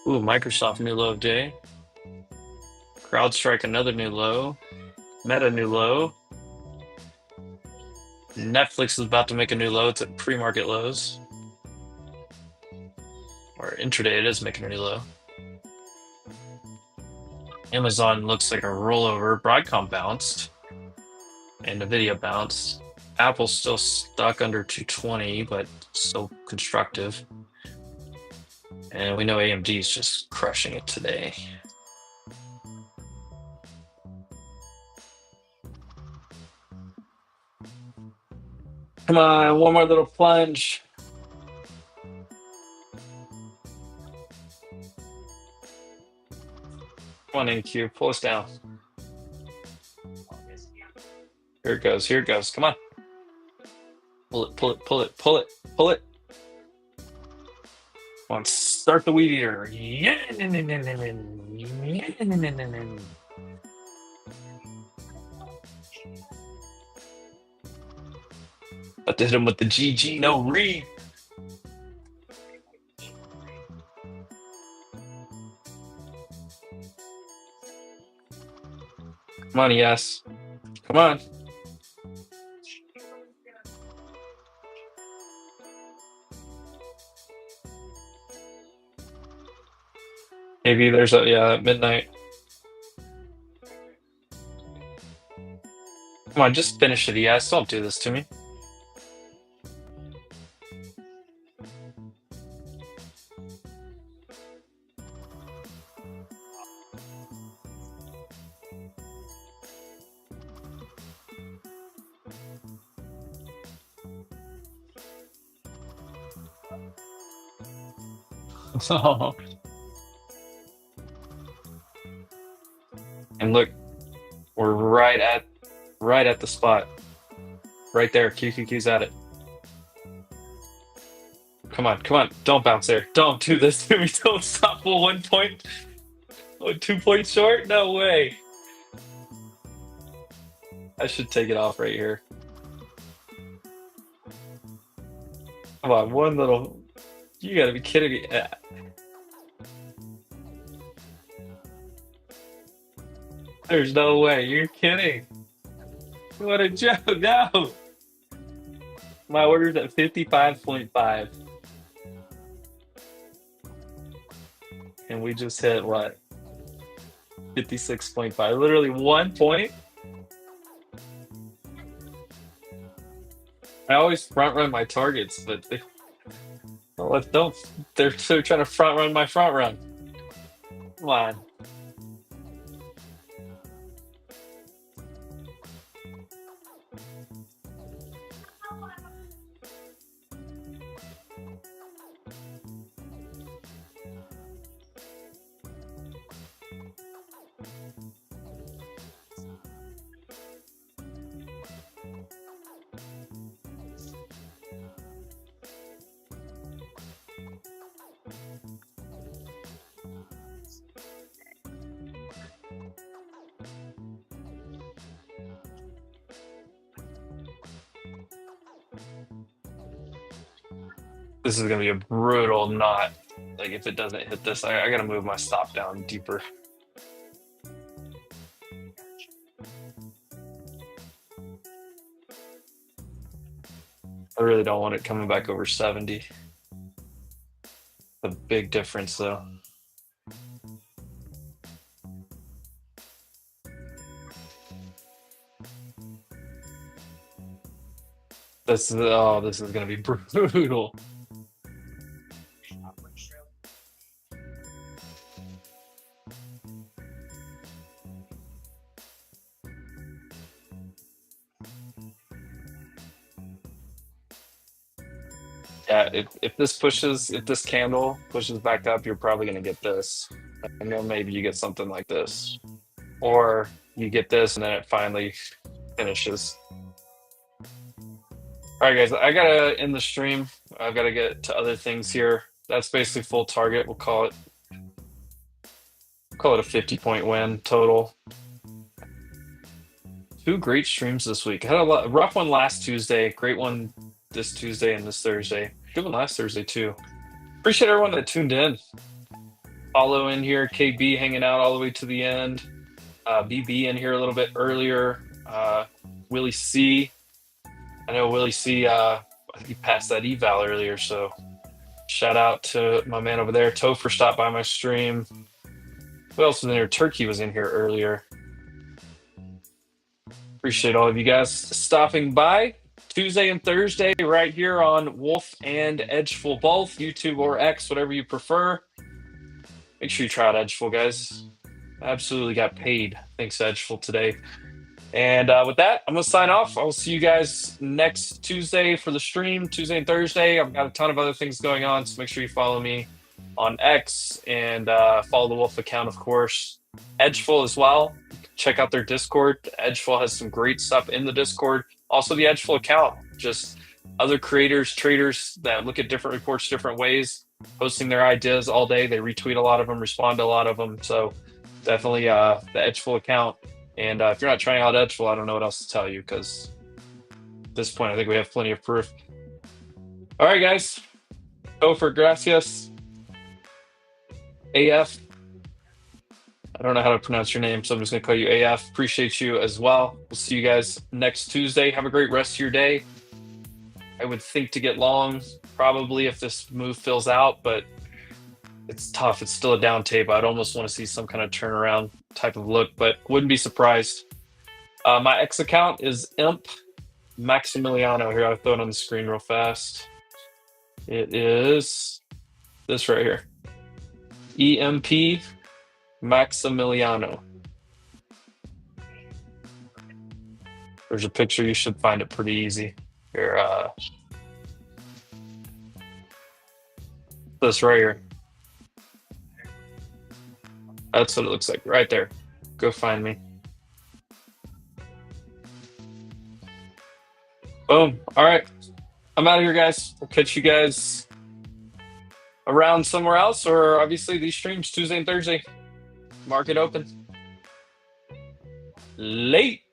Ooh, Microsoft new low of day. CrowdStrike another new low. Meta new low. Netflix is about to make a new low. It's at pre-market lows. Or intraday it is making a new low. Amazon looks like a rollover. Broadcom bounced. And Nvidia bounced. Apple's still stuck under 220, but still constructive. And we know AMD is just crushing it today. Come on, one more little plunge. Come on, NQ, pull us down. Here it goes, here it goes. Come on. Pull it, pull it, pull it, pull it, pull it. Come on, start the weed eater. Yeah. But to hit him with the GG, no read. Come on, yes. Come on. Maybe there's a, yeah, at midnight. Come on, just finish it, yes. Don't do this to me. And look, we're right at the spot. Right there. QQQ's at it. Come on, come on. Don't bounce there. Don't do this to me. Don't stop. Well, 1 point. Oh, 2 points short? No way. I should take it off right here. Come on, one little. You gotta be kidding me. There's no way. You're kidding. What a joke. No. My order's at 55.5. And we just hit what? 56.5. Literally 1 point. I always front run my targets, but don't. They're trying to front run my front run. Come on. This is gonna be a brutal knot. Like if it doesn't hit this, I gotta move my stop down deeper. I really don't want it coming back over 70. A big difference though. This is gonna be brutal. Yeah, if this candle pushes back up, you're probably gonna get this. And then maybe you get something like this. Or you get this and then it finally finishes. All right, guys, I gotta end the stream. I've got to get to other things here. That's basically full target. Call it a 50-point win total. Two great streams this week. I had rough one last Tuesday, great one this Tuesday and this Thursday. Good one last Thursday too. Appreciate everyone that tuned in. Follow in here, KB hanging out all the way to the end. BB in here a little bit earlier. Willie C. I know Willie C. He passed that eval earlier, so shout out to my man over there. Topher stopped by my stream. Who else was in here? Turkey was in here earlier. Appreciate all of you guys stopping by. Tuesday and Thursday right here on Wolf and Edgeful, both YouTube or X, whatever you prefer. Make sure you try out Edgeful, guys. Absolutely got paid thanks to Edgeful today. And with that, I'm going to sign off. I will see you guys next Tuesday for the stream, Tuesday and Thursday. I've got a ton of other things going on, so make sure you follow me on X and follow the Wolf account, of course. Edgeful as well. Check out their Discord. Edgeful has some great stuff in the Discord. Also, the Edgeful account, just other creators, traders that look at different reports different ways, posting their ideas all day. They retweet a lot of them, respond to a lot of them. So definitely the Edgeful account. And if you're not trying out Edgeful, I don't know what else to tell you because at this point, I think we have plenty of proof. All right, guys. Go for gracias. AF. I don't know how to pronounce your name, so I'm just going to call you AF. Appreciate you as well. We'll see you guys next Tuesday. Have a great rest of your day. I would think to get long, probably if this move fills out, but it's tough. It's still a down tape. I'd almost want to see some kind of turnaround type of look, but wouldn't be surprised. My X account is Imp Maximiliano. Here, I'll throw it on the screen real fast. It is this right here. EMP Maximiliano. There's a picture. You should find it pretty easy. Here, this right here. That's what it looks like right there. Go find me. Boom. All right. I'm out of here, guys. I'll catch you guys around somewhere else, or obviously these streams Tuesday and Thursday. Market open. Late.